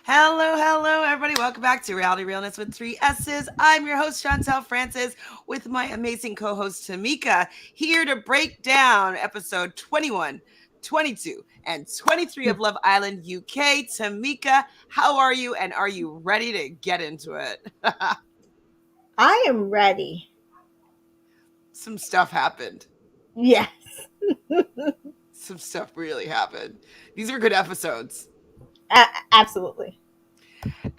Hello, everybody. Welcome back to Reality Realness with three S's. I'm your host, Chantele Francis, with my amazing co host, Tamika, here to break down episode 21, 22, and 23 of Love Island UK. Tamika, how are you? And are you ready to get into it? I am ready. Some stuff happened. Yes. Some stuff really happened. These are good episodes. Absolutely.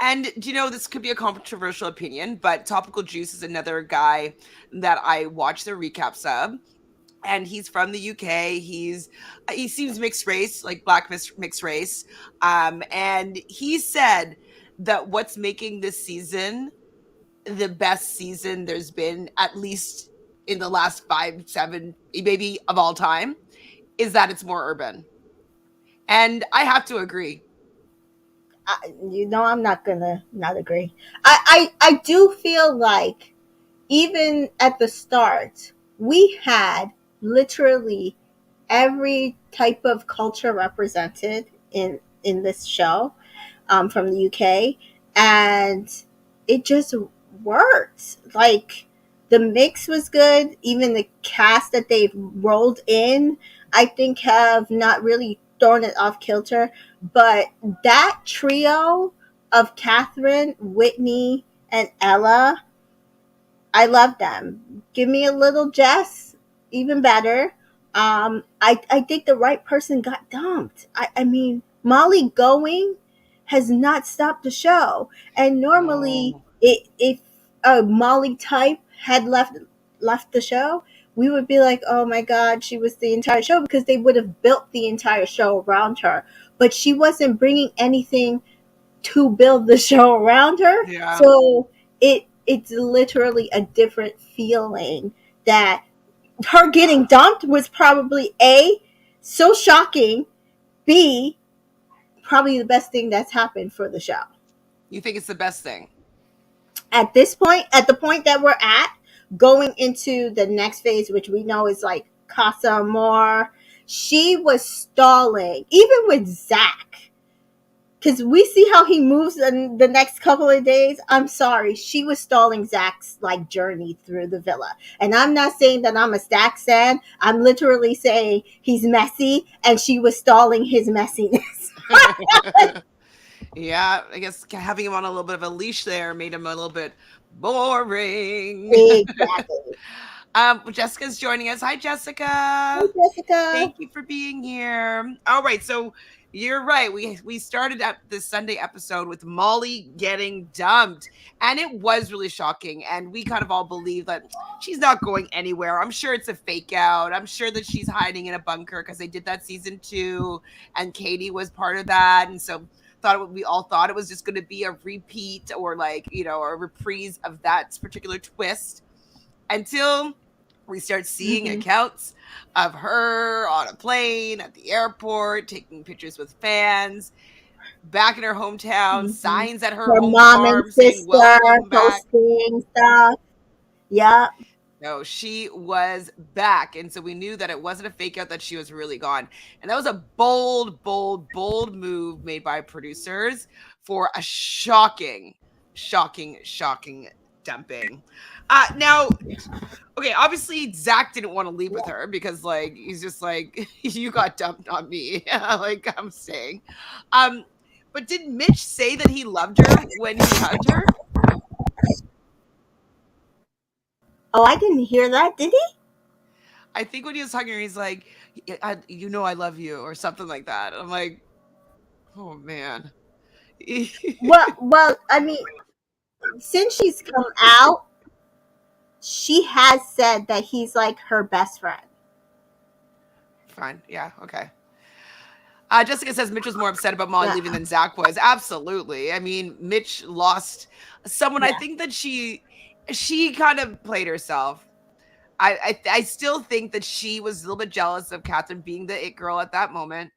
And do you know this could be a controversial opinion, but Topical Juice is another guy that I watch the recaps of, and he's from the UK. He seems mixed race, like black mixed race. And he said that what's making this season the best season there's been, at least in the last 5, 7, maybe of all time, is that it's more urban. And I have to agree. I'm not gonna not agree. I do feel like even at the start, we had literally every type of culture represented in this show from the UK, and it just worked. Like the mix was good. Even the cast that they've rolled in, I think, have not really thrown it off kilter. But that trio of Catherine, Whitney, and Ella, I love them. Give me a little Jess, even better. I think the right person got dumped. I mean, Molly Going has not stopped the show, and normally, No. if a Molly type had left the show, we would be like, oh my god, she was the entire show, because they would have built the entire show around her. But she wasn't bringing anything to build the show around her. Yeah. So it's literally a different feeling. That her getting dumped was probably A, so shocking, B, probably the best thing that's happened for the show. You think it's the best thing? At this point, at the point that we're at, going into the next phase, which we know is like Casa Amor, she was stalling, even with Zach, because we see how he moves in the next couple of days. I'm sorry, she was stalling Zach's like journey through the villa, and I'm not saying that I'm a Zach fan. I'm literally saying he's messy, and she was stalling his messiness. Yeah, I guess having him on a little bit of a leash there made him a little bit boring. Exactly. Jessica's joining us. Hi, Hey, Jessica. Jessica. Thank you for being here. All right, so you're right. We started at this Sunday episode with Molly getting dumped, and it was really shocking. And we kind of all believe that she's not going anywhere. I'm sure it's a fake out. I'm sure that she's hiding in a bunker because they did that season 2, and Katie was part of that, and so we all thought it was just going to be a repeat, or like, a reprise of that particular twist, until we start seeing Mm-hmm. accounts of her on a plane at the airport, taking pictures with fans, back in her hometown, Mm-hmm. signs at her Her home mom and farm saying, sister "Welcome back." posting stuff. Yeah. No, she was back. And so we knew that it wasn't a fake out, that she was really gone. And that was a bold move made by producers for a shocking dumping. Now, okay, obviously Zach didn't want to leave with her because, like, he's just like, you got dumped on me. Like, I'm saying. But did Mitch say that he loved her when he hugged her? Oh, I didn't hear that. Did he? I think when he was hugging her, he's like, I love you, or something like that. I'm like, oh man. Well, I mean, since she's come out, she has said that he's like her best friend. Fine. Yeah. Okay. Jessica says Mitch was more upset about Molly Yeah. leaving than Zach was. Absolutely. I mean, Mitch lost someone. I Yeah. think that she kind of played herself. I still think that she was a little bit jealous of Catherine being the it girl at that moment.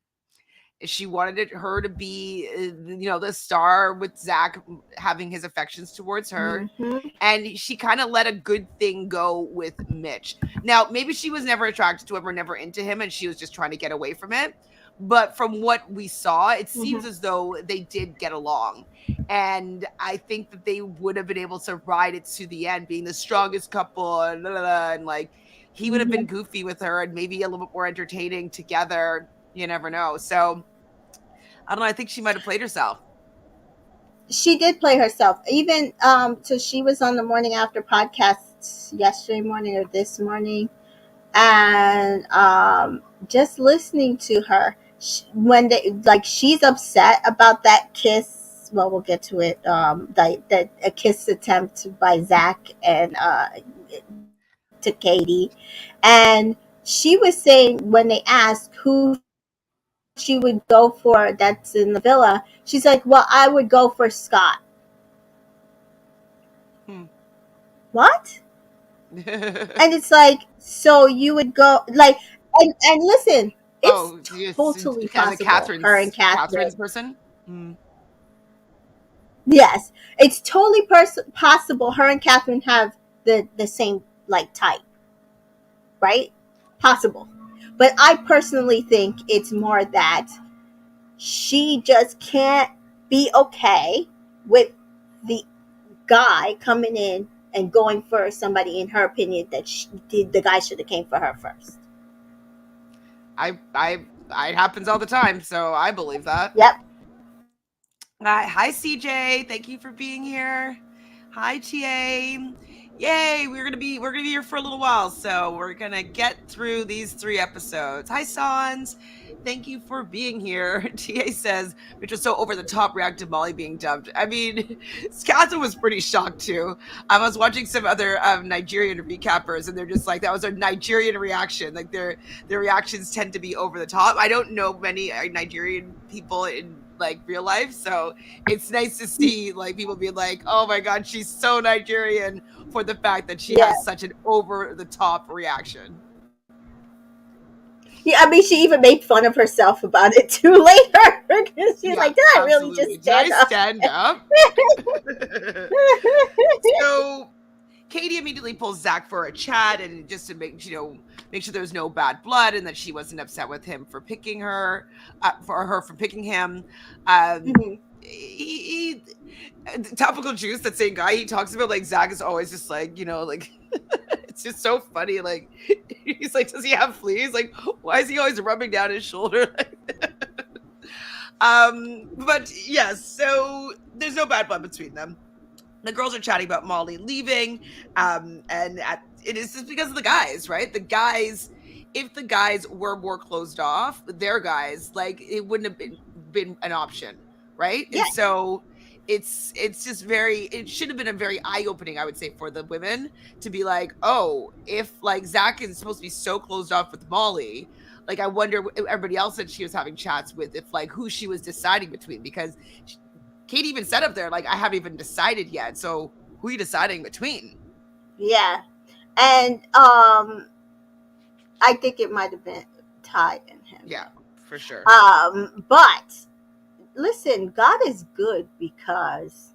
She wanted her to be, the star, with Zach having his affections towards her. Hmm. And she kind of let a good thing go with Mitch. Now, maybe she was never attracted to him or never into him, and she was just trying to get away from it. but from what we saw, it seems Mhm. as though they did get along. And I think that they would have been able to ride it to the end, being the strongest couple, and, blah, blah, blah, and like he would have been Mhm. goofy with her and maybe a little bit more entertaining together. You never know. So I don't know. I think she might have played herself. She did play herself. Even so she was on the morning after podcast yesterday morning or this morning, and just listening to her when they like she's upset about that kiss. Well, we'll get to it. That a kiss attempt by Zach and to Katie, and she was saying when they asked who she would go for that's in the villa, she's like, "Well, I would go for Scott." Hmm. What? And it's like, so you would go like, and listen, it's Oh, it's totally as a possible her and Catherine's Catherine. person. Hmm. Yes, it's totally possible her and Catherine have the same like type, right? Possible. But I personally think it's more that she just can't be okay with the guy coming in and going for somebody in her opinion that the guy should have came for her first. It happens all the time, so I believe that. Yep. Hi, CJ. Thank you for being here. Hi, TA. Yay, we're gonna be here for a little while, so we're gonna get through these 3 episodes. Hi, Sans. Thank you for being here. TA says, which was so over the top, reacted Molly being dumped. I mean, Scazza was pretty shocked too. I was watching some other Nigerian recappers, and they're just like, that was a Nigerian reaction. Like their reactions tend to be over the top. I don't know many Nigerian people in like real life, so it's nice to see like people being like, "Oh my god, she's so Nigerian," for the fact that she Yeah. has such an over the top reaction. Yeah, I mean, she even made fun of herself about it too later. Because she's Yeah, like, did I really just absolutely. Did I stand up? stand up? So Katie immediately pulls Zach for a chat, and just to make sure there's no bad blood and that she wasn't upset with him for picking her, for her for picking him. Um, Mhm. he topical juice, that same guy, he talks about like Zach is always just like, like it's just so funny. Like he's like, does he have fleas? Like, why is he always rubbing down his shoulder? But yes, so there's no bad blood between them. The girls are chatting about Molly leaving, it is just because of the guys, right? The guys, if the guys were more closed off, their guys, like it wouldn't have been an option, right? Yeah, And so it's just it should have been a very eye opening, I would say, for the women to be like, oh, if like Zach is supposed to be so closed off with Molly, like I wonder everybody else that she was having chats with, if like who she was deciding between, because Katie even said up there, like, I haven't even decided yet. So who are you deciding between? yeah. And I think it might have been Ty and him. Yeah, for sure. But listen, God is good because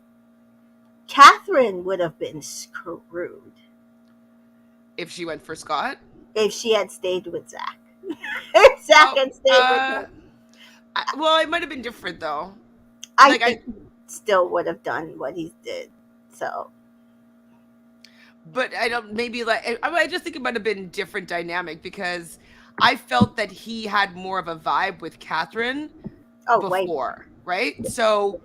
Catherine would have been screwed If she went for Scott. if she had stayed with Zach. If Zach Oh, had stayed with her, well, it might have been different though. I Like I, think he still would have done what he did. So, but I don't. Maybe like I just think it might have been different dynamic, because I felt that he had more of a vibe with Catherine oh, way more. before, right? So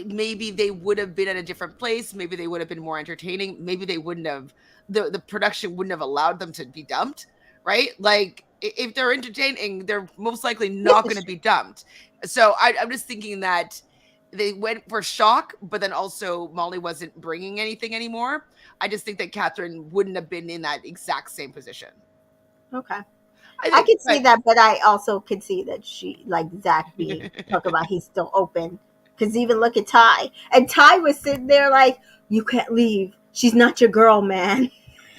maybe they would have been at a different place. Maybe they would have been more entertaining. Maybe they wouldn't have, the production wouldn't have allowed them to be dumped, right? Like if they're entertaining, they're most likely This not going is to true. be dumped. So I'm just thinking that they went for shock, but then also Molly wasn't bringing anything anymore. I just think that Catherine wouldn't have been in that exact same position. Okay. I I think, could see but that, but I also could see that she, like Zach being, talk about he's still open. Because even look at Ty. And Ty was sitting there like, you can't leave. She's not your girl, man.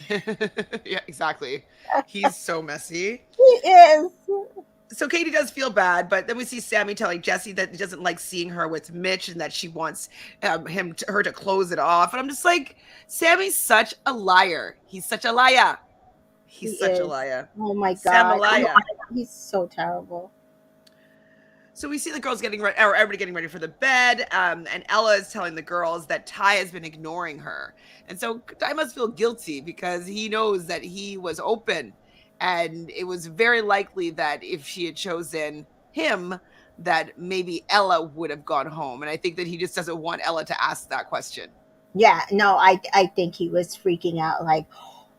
yeah, exactly. He's so messy. He is. So Katie does feel bad, but then we see Sammy telling Jesse that he doesn't like seeing her with Mitch, and that she wants her to close it off. And I'm just like, Sammy's such a liar. He's such a liar. He He's such a is. liar. Oh my Sam a God. liar. He's so terrible. So we see the girls getting ready, or everybody getting ready for the bed, and Ella is telling the girls that Ty has been ignoring her, and so Ty must feel guilty because he knows that he was open, and it was very likely that if she had chosen him, that maybe Ella would have gone home, and I think that he just doesn't want Ella to ask that question. Yeah, no, I think he was freaking out like,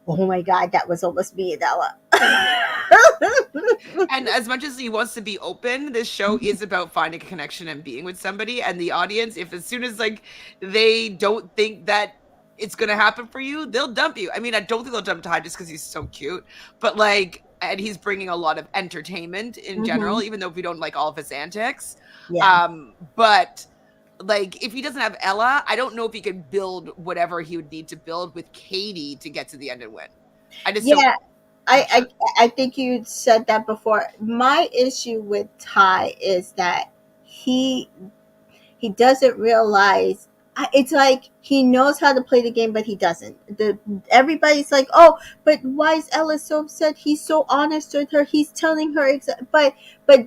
oh my god, that was almost me and Ella. And as much as he wants to be open, this show is about finding a connection and being with somebody. And the audience, if as soon as like they don't think that it's gonna happen for you, they'll dump you. I mean, I don't think they'll dump Ty just because he's so cute, but like, and he's bringing a lot of entertainment in Hmm. general, even though we don't like all of his antics. Yeah, But like, if he doesn't have Ella, I don't know if he could build whatever he would need to build with Katie to get to the end and win. I just don't. yeah. I'm not sure. I think you said that before. My issue with Ty is that he he doesn't realize. It's like he knows how to play the game, but he doesn't. Everybody's like, "Oh, but why is Ella so upset? He's so honest with her. He's telling her but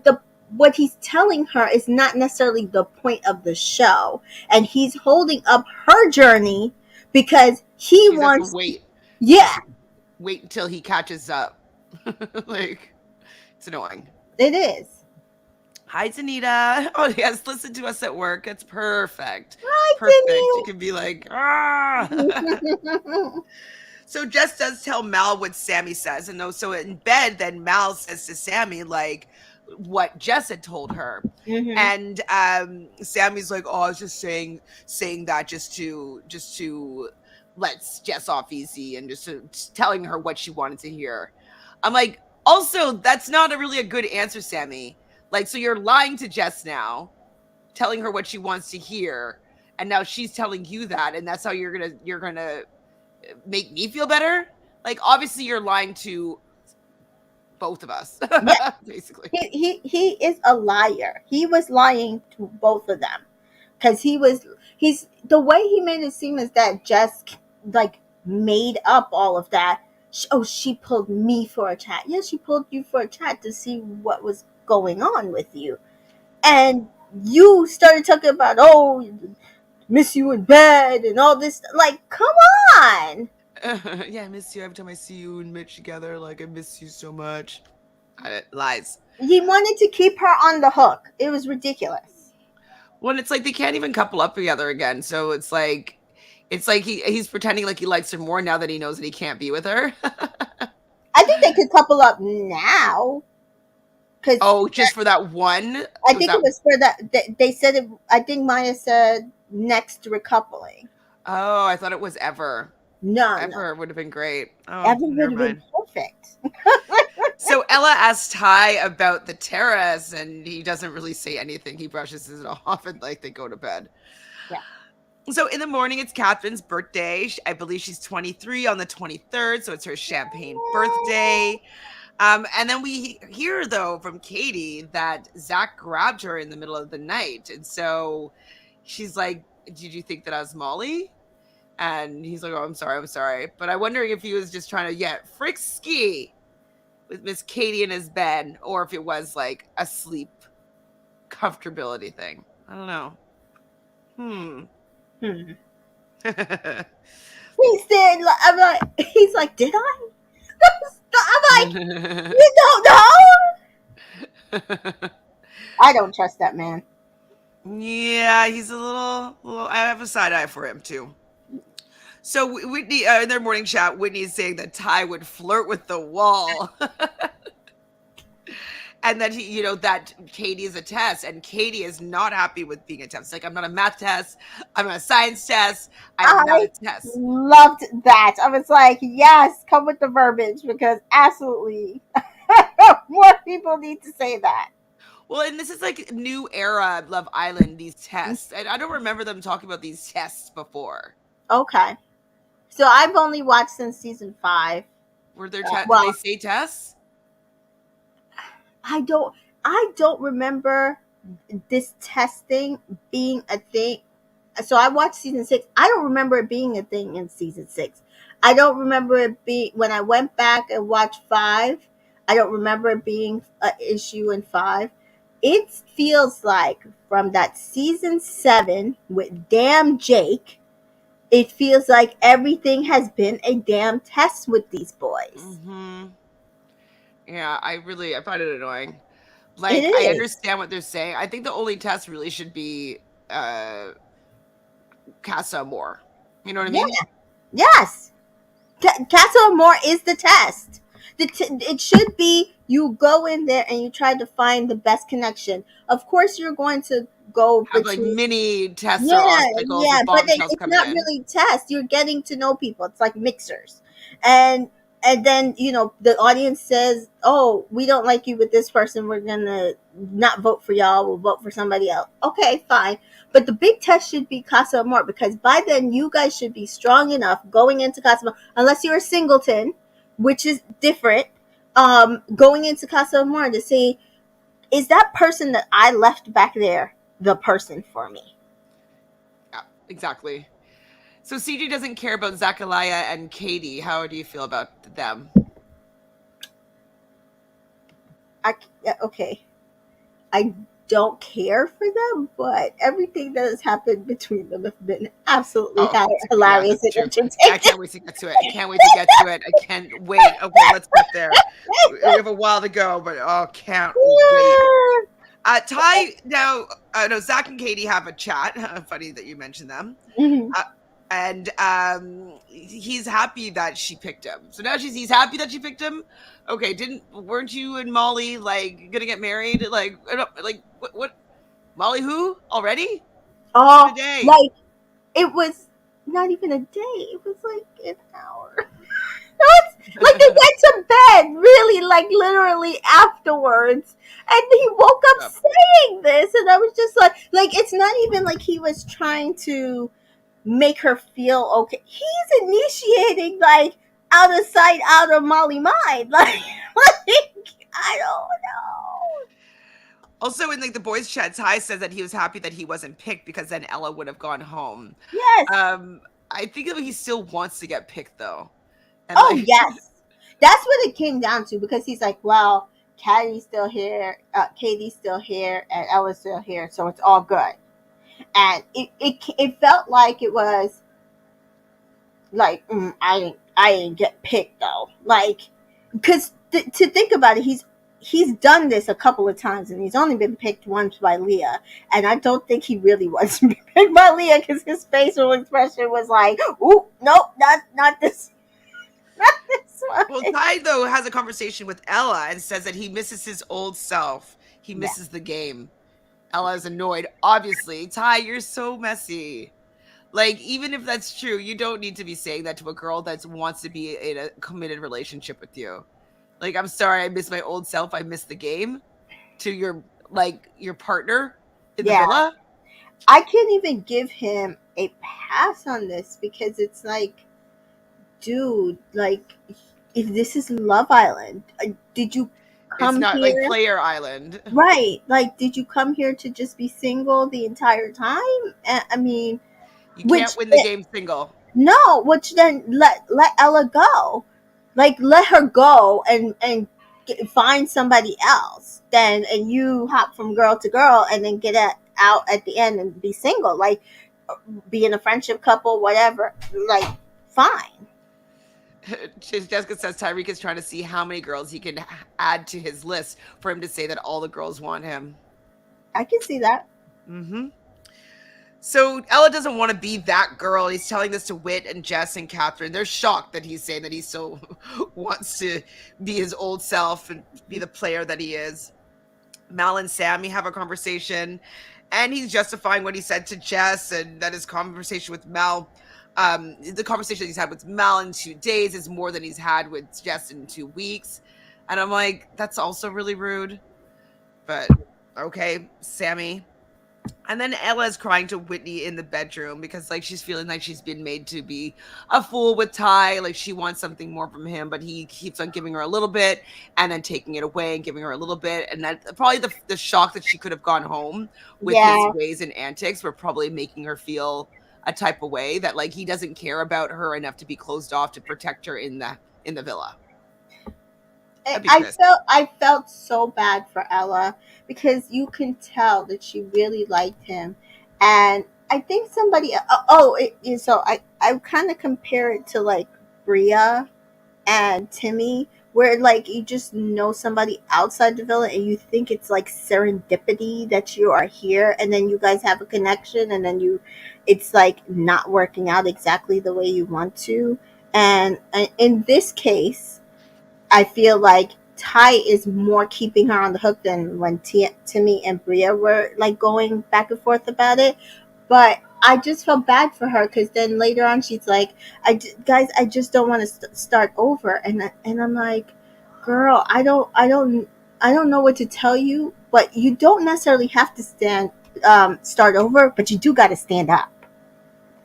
the what he's telling her is not necessarily the point of the show, and he's holding up her journey because he He just has to wants. wait. Yeah, Just wait until he catches up. Like, it's annoying. it is. Hi, Tanita. Oh, yes, listen to us at work. It's perfect. Perfect. You Hi, can be like, ah. Denise. So Jess does tell Mal what Sammy says. And though, so in bed, then Mal says to Sammy, like, what Jess had told her. Hmm. And Sammy's like, oh, I was just saying that just to let Jess off easy and just telling her what she wanted to hear. I'm like, also, that's not really a good answer, Sammy. Like, so you're lying to Jess now, telling her what she wants to hear, and now she's telling you that, and that's how you're gonna make me feel better. Like, obviously, you're lying to both of us, Yeah, basically. he is a liar. He was lying to both of them because he's the way he made it seem is that Jess like made up all of that. Oh, she pulled me for a chat. Yes, she pulled you for a chat to see what was going on with you, and you started talking about, oh, miss you in bed and all this. Like, come on. Yeah, I miss you every time I see you and Mitch together. Like, I miss you so much. Lies. He wanted to keep her on the hook. It was ridiculous. When it's like they can't even couple up together again. So it's like he's pretending like he likes her more now that he knows that he can't be with her. I think they could couple up now because Oh, just for that one? I Was think it that was for that. They said it. I think Maya said next recoupling. Oh, I thought it was Ever. No, no, Ever would have been great. Oh, Evan would never have been mind. perfect. So Ella asks Ty about the terrace, and he doesn't really say anything. He brushes it off, and like they go to bed. Yeah. So in the morning, it's Catherine's birthday. I believe she's 23 on the 23rd, so it's her champagne birthday. And then we hear though from Katie that Zach grabbed her in the middle of the night, and so she's like, "Did you think that I was Molly?" And he's like, "Oh, I'm sorry, I'm sorry." But I'm wondering if he was just trying to get frisky with Miss Katie in his bed, or if it was like a sleep comfortability thing. I don't know. Hmm. Hmm. He said, "I'm like." He's like, "Did I?" I'm like, "You don't know." I don't trust that man. Yeah, he's a little. I have a side eye for him too. So Whitney, in their morning chat, Whitney is saying that Ty would flirt with the wall, and that that Katie is a test, and Katie is not happy with being a test. Like, I'm not a math test, I'm not a science test, I am not I a test. loved that. I was like, yes, come with the verbiage because absolutely more people need to say that. Well, and this is like new era Love Island. These tests, and I don't remember them talking about these tests before. Okay. So I've only watched since season 5. Were there did they Well, say tests? I don't I don't remember this testing being a thing. So I watched season 6. I don't remember it being a thing in season 6. I don't remember it being when I went back and watched 5. I don't remember it being an issue in 5. It feels like from that season 7 with damn Jake, it feels like everything has been a damn test with these boys. Mhm. Yeah, I find it annoying. It Like, I is. understand what they're saying. I think the only test really should be, Casa Amor. You know what I Yeah. mean? Yes. Castle More is the test. It should be you go in there and you try to find the best connection. Of course, you're going to go Have, like, between. mini tests or Yeah, obstacles yeah, with but then bombshells it's coming not in. really test. You're getting to know people. It's like mixers, and then the audience says, "Oh, we don't like you with this person. We're gonna not vote for y'all. We'll vote for somebody else." Okay, fine. But the big test should be Casa Amor because by then you guys should be strong enough going into Casa Amor, unless you're a singleton, which is different. Going into Casa Amor to say, is that person that I left back there the person for me? Yeah, exactly. So CJ doesn't care about Zachariah and Katie. How do you feel about them? Yeah, okay. I don't care for them, but everything that has happened between them has been absolutely Oh, yeah, hilarious that's and true. I entertaining. can't wait to get to it. I can't wait to get to it. I can't wait. Okay, let's get there. We have a while to go, but oh, can't wait. Ty, now, no, Zach and Katie have a chat. Funny that you mentioned them. Mhm. Uh, and he's happy that she picked him. So now he's happy that she picked him. Okay, didn't weren't you and Molly like gonna get married? Like, like what? Molly who already? It's been a Oh, day. like it was not even a day. It was like an hour. Like they went to bed, really, like literally afterwards. And he woke up Yep. saying this, and I was just like it's not even like he was trying to make her feel okay. He's initiating like out of sight, out of Molly mind. Like I don't know. Also, in like the boys' chat, Ty says that he was happy that he wasn't picked because then Ella would have gone home. Yes. Um, I think that he still wants to get picked though, and Oh like, yes. That's what it came down to because he's like, well, Caddy's still here, Katie's still here, and Ella's still here, so it's all good. And it felt like it was like I didn't get picked though, like because to think about it, he's done this a couple of times and he's only been picked once by Leah, and I don't think he really wants to be picked by Leah because his facial expression was like, "Ooh, nope, not this, not this well, one." Ty though has a conversation with Ella and says that he misses his old self. He Yeah, misses the game. Ella is annoyed. Obviously, Ty, you're so messy. Like, even if that's true, you don't need to be saying that to a girl that wants to be in a committed relationship with you. Like, I'm sorry, I miss my old self. I miss the game. To your partner in the yeah. villa. I can't even give him a pass on this because it's like, dude, like if this is Love Island, did you It's come not like here? Player Island. Right. Like, did you come here to just be single the entire time? I mean, You can't which win the game single. no, which then let Ella go. Like, let her go and find somebody else. Then and you hop from girl to girl and then out at the end and be single. Like, be in a friendship couple, whatever. Like, fine. Jessica says Tyreek is trying to see how many girls he can add to his list for him to say that all the girls want him. I can see that. Hmm. So Ella doesn't want to be that girl. He's telling this to Wit and Jess and Catherine. They're shocked that he's saying that he still wants to be his old self and be the player that he is. Mal and Sammy have a conversation, and he's justifying what he said to Jess and that his conversation with Mal, the conversation he's had with Mal in 2 days is more than he's had with Jess in 2 weeks. And I'm like, that's also really rude. But okay, Sammy. And then Ella's crying to Whitney in the bedroom because like she's feeling like she's been made to be a fool with Ty. Like she wants something more from him, but he keeps on giving her a little bit and then taking it away and giving her a little bit. And that probably the shock that she could have gone home with his Yeah. ways and antics were probably making her feel a type of way that like he doesn't care about her enough to be closed off to protect her in the villa. That'd be Chris. I felt so bad for Ella because you can tell that she really liked him, and I think somebody so I kind of compare it to like Bria and Timmy, where like you just know somebody outside the villa and you think it's like serendipity that you are here, and then you guys have a connection, and then it's like not working out exactly the way you want to. And in this case, I feel like Ty is more keeping her on the hook than when Timmy and Bria were like going back and forth about it. But I just felt bad for her because then later on she's like, Guys, I just don't want to start over," and I'm like, "Girl, I don't know what to tell you, but you don't necessarily have to start over, but you do got to stand up,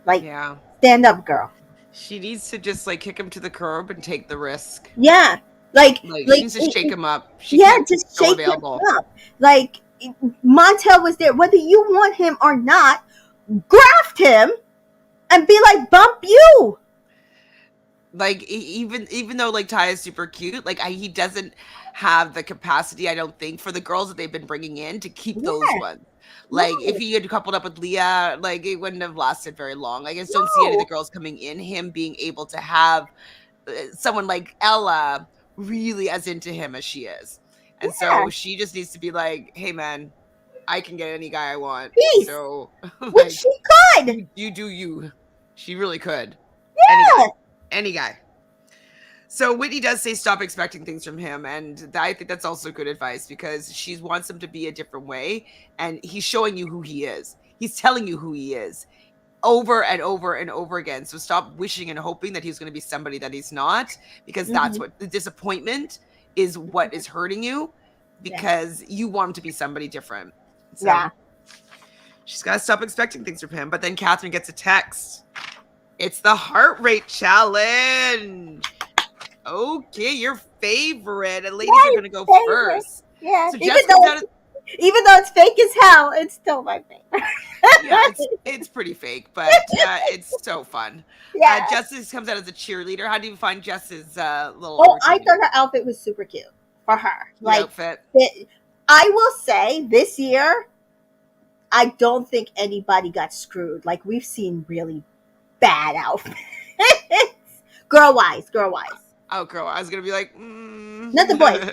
like Yeah. stand up, girl." She needs to just like kick him to the curb and take the risk. Yeah, like Like she like needs to shake him up. She yeah, can't be just so shake him available. up. Like Montel was there, whether you want him or not. Graft him and be like, "Bump you." Like even though like Ty is super cute, like he doesn't have the capacity, I don't think, for the girls that they've been bringing in to keep those Yeah, ones. Like if right. he had coupled up with Leah, like it wouldn't have lasted very long. I just don't see any of the No. girls coming in him being able to have someone like Ella really as into him as she is. And Yeah. so she just needs to be like, "Hey man, I can get any guy I want." Peace. So Which like she could. you do you. She really could. Any Yeah. guy. Any guy. So Whitney does say stop expecting things from him, and I think that's also good advice because she wants him to be a different way, and he's showing you who he is. He's telling you who he is over and over and over again. So stop wishing and hoping that he's going to be somebody that he's not, because that's Hmm. what the disappointment is, what is hurting you, Yeah. because you want him to be somebody different. So Yeah. she's got to stop expecting things from him. But then Catherine gets a text. It's the heart rate challenge. Okay, your favorite. And ladies are My gonna go favorite. first. Yeah. So Jess comes out of Even though it's fake as hell, it's still my favorite. yeah, it's pretty fake, but it's so fun. Yeah. Jess comes out as a cheerleader. How do you find Jess's little Oh, I routine? thought her outfit was super cute for her. Cute Like, outfit. I will say this year, I don't think anybody got screwed. Like, we've seen really bad outfits. Girl wise. Oh, girl, I was gonna be like, Not the boys.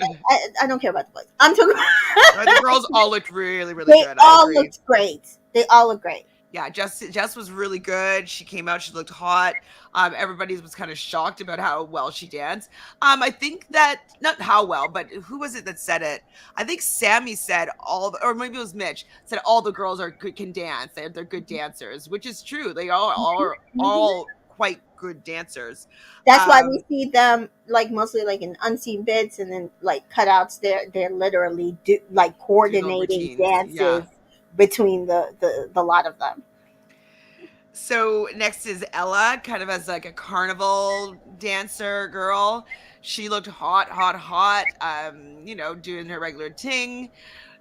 I don't care about the boys. I'm talking the about. girls all looked really, really They good. I all agree. looked great. They all look great. Yeah, Jess was really good. She came out, she looked hot. Everybody was kind of shocked about how well she danced. I think that not how well, but who was it that said it? I think Sammy said or maybe it was Mitch said all the girls are good, can dance. They're good dancers, which is true. They all are Mhm. all quite good dancers. That's why we Um, see them like mostly like in unseen bits and then like cutouts. They're literally like do little coordinating routines. dances Yeah. between the lot of them. So next is Ella, kind of as like a carnival dancer girl. She looked hot, hot, hot. Doing her regular ting,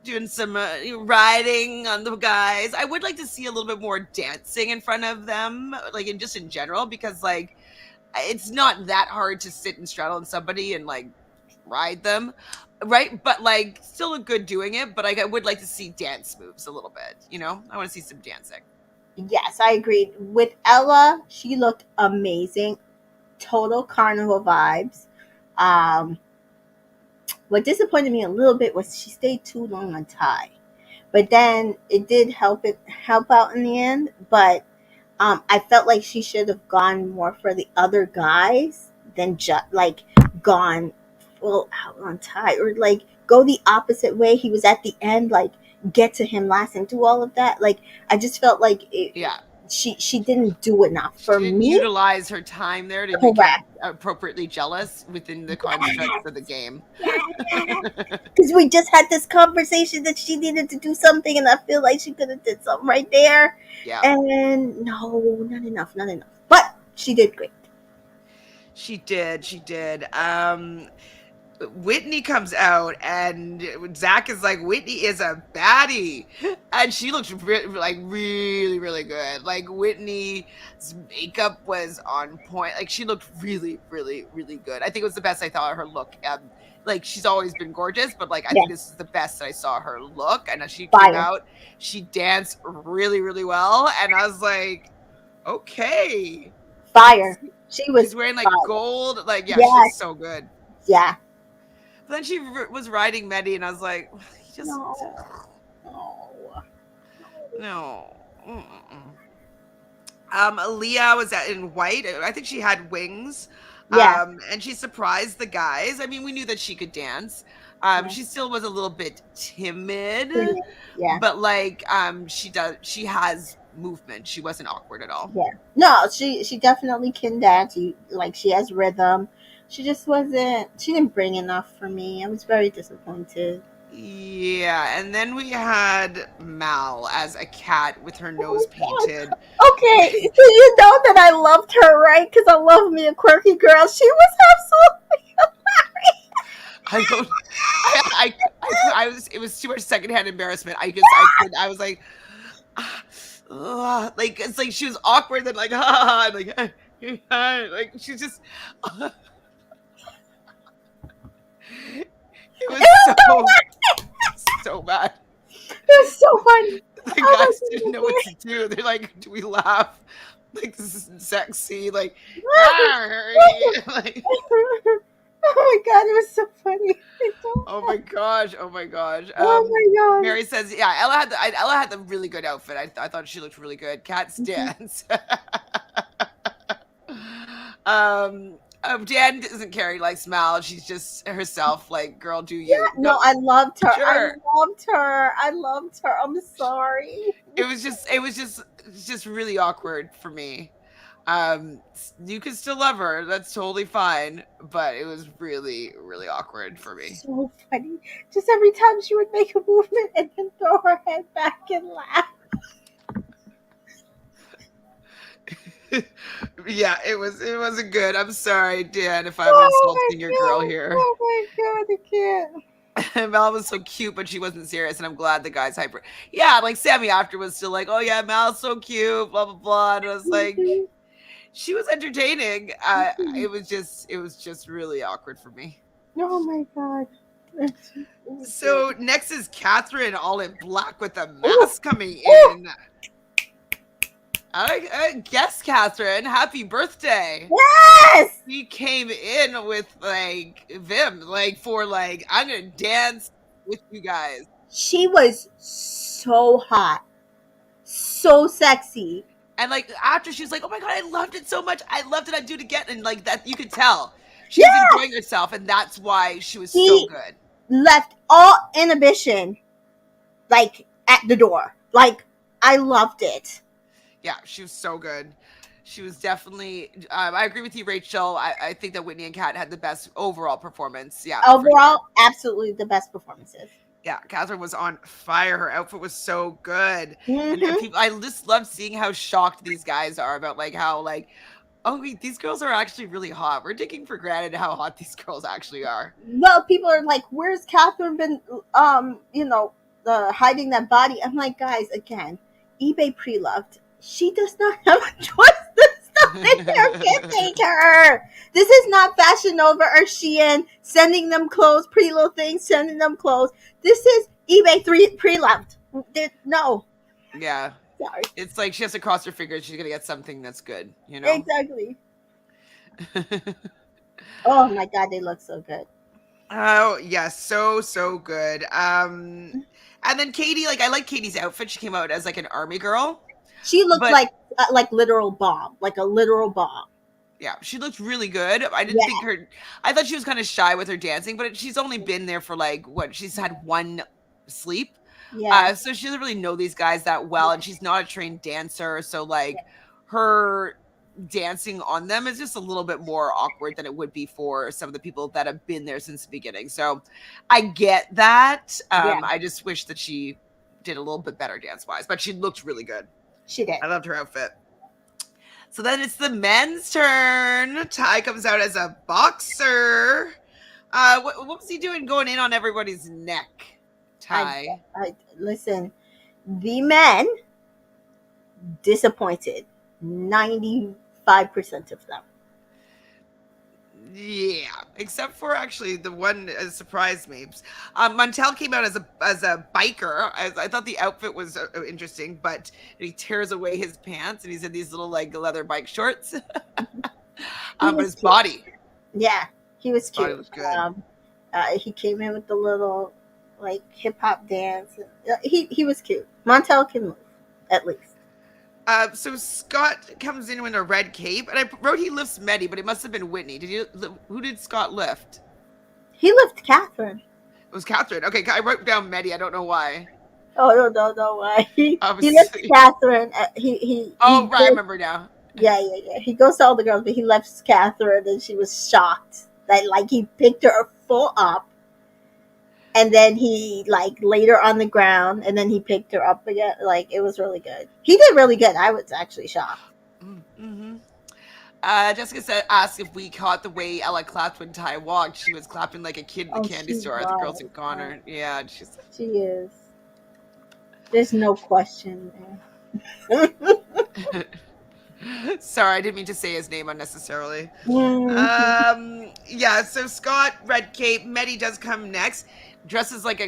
doing some riding on the guys. I would like to see a little bit more dancing in front of them, like just in general, because like it's not that hard to sit and straddle on somebody and like ride them, right? But like still look good doing it. But like I would like to see dance moves a little bit. I want to see some dancing. Yes, I agreed. With Ella, she looked amazing. Total carnival vibes. Um, what disappointed me a little bit was she stayed too long on Ty. But then it did help out in the end. But I felt like she should have gone more for the other guys than just like gone full out on Ty, or like go the opposite way. He was at the end, like get to him last and do all of that. Like I just felt like Yeah. she didn't do enough She for didn't me. utilize her time there to make him Correct. appropriately jealous within the constructs Yes. of the game. Yes. Because we just had this conversation that she needed to do something, and I feel like she could have did something right there. Yeah, And no, not enough, not enough. But she did great. she did. She did. Whitney comes out and Zach is like, Whitney is a baddie. And she looks like really, really good. Like Whitney's makeup was on point. Like she looked really, really, really good. I think it was the best I thought of her look. like she's always been gorgeous, but like I Yeah, think this is the best that I saw her look. And as she came fire, out, she danced really, really well. And I was like, okay. fire. She She's was wearing like fire. gold. Like, yeah, she looks Yes, so good. yeah. But then she was riding Medi, and I was like, he just, No, no, no. no. Mm-mm. Aaliyah was in white. I think she had wings. Yeah, And she surprised the guys. I mean, we knew that she could dance. yeah. She still was a little bit timid, Timid. Yeah, but like, she has movement. She wasn't awkward at all. yeah. No, she definitely can dance. Like she has rhythm. She just wasn't. She didn't bring enough for me. I was very disappointed. Yeah, and then we had Mal as a cat with her nose Oh my painted. god. Okay, so you know that I loved her, right? Because I love me a quirky girl. She was absolutely I don't. I was. It was too much secondhand embarrassment. I could. I was like, like it's like she was awkward and like, like, like she's just. It was so bad. it was so funny. The Oh guys didn't know what to do. They're like, do we laugh? Like this isn't sexy. Like, like. my oh my god, it was so funny. I don't Oh my gosh! Oh my gosh! oh my god. Mary says, "Yeah, Ella had the really good outfit. I thought she looked really good. Cat Mhm. stands." Dan doesn't care. He likes Mal. She's just herself. Like, girl, do Yeah, you? no, Go. I loved her. I Sure. loved her. I loved her. I'm sorry. It's just really awkward for me. You can still love her. That's totally fine. But it was really, really awkward for me. So funny. Just every time she would make a movement and then throw her head back and laugh. Yeah, it wasn't good. I'm sorry, Dan, if I'm Oh my insulting your girl god. here. Oh my god, I can't. Mal was so cute, but she wasn't serious, and I'm glad the guy's hyper. Yeah, like Sammy after was still like, "Oh yeah, Mal's so cute," blah blah blah. And I was like, Mhm, she was entertaining. mhm. It was just really awkward for me. Oh my god. So next is Catherine, all in black with a Ooh, mask coming ooh, in. I guess Catherine, happy birthday. yes! He came in with like vim, like for like I'm gonna dance with you guys. She was so hot. So sexy. And like after she was like, "Oh my god, I loved it so much. I loved it. I'd do it again." And like that, you could tell she was Yeah! enjoying herself, and that's why she was so She good. left all inhibition like at the door. Like I loved it. Yeah, she was so good. She was definitely. I agree with you, Rachel. I think that Whitney and Kat had the best overall performance. Yeah, for sure. Overall, absolutely the best performances. Yeah, Catherine was on fire. Her outfit was so good, and Hmm. people. I just love seeing how shocked these guys are about like how like, oh wait, these girls are actually really hot. We're taking for granted how hot these girls actually are. Well, people are like, "Where's Catherine been? Hiding that body." I'm like, guys, again, eBay pre-loved. She does not have a choice. To stop it. They're kissing her. This is not Fashion Nova or Shein sending them clothes, pretty little things, sending them clothes. This is eBay pre-loved. No, Yeah, sorry. it's like she has to cross her fingers. She's gonna get something that's good, you know. Exactly. Oh my god, they look so good. Oh yes, so good. And then Katie, like I like Katie's outfit. She came out as like an army girl, She looked but like literal bomb, like a literal bomb. yeah, she looked really good. I didn't think Yeah, her. I thought she was kind of shy with her dancing, but she's only been there for like what? She's had one sleep, yeah, so she doesn't really know these guys that well, and yeah, she's not a trained dancer. So yeah. like her dancing on them is just a little bit more awkward than it would be for some of the people that have been there since the beginning. So I get that. Yeah, I just wish that she did a little bit better dance wise, but she looked really good. she did. I loved her outfit. So then it's the men's turn. Ty comes out as a boxer. What was he doing going in on everybody's neck? I, Ty. I listen. The men disappointed. 95% of them. Yeah, except for actually the one that surprised me. Montel came out as a biker. I thought the outfit was interesting, but he tears away his pants and he's in these little like leather bike shorts. He But was his cute. body, Yeah, he was his body cute. was good. Um, he came in with the little like hip hop dance. He was cute. Montel can move, at least. So Scott comes in a red cape, and I wrote he lifts Medi, but it must have been Whitney. Did you? Who did Scott lift? He left Catherine. It was Catherine. Okay, I wrote down Medi. I don't know why. Oh no why he left Obviously. Catherine. He Oh, right, I goes, remember now. yeah. He goes to all the girls, but he left Catherine, and she was shocked that like he picked her full up, and then he like laid her on the ground, and then he picked her up again. Like it was really good. He did really good. I was actually shocked. Mm-hmm. Jessica said, asked if we caught the way Ella clapped when Ty walked. She was clapping like a kid in the Oh, candy she store. The girls was. had gone her. Yeah, she said. She is. There's no question there. Sorry, I didn't mean to say his name unnecessarily. Mhm. Yeah, so Scott, red cape, Medi does come next, dresses like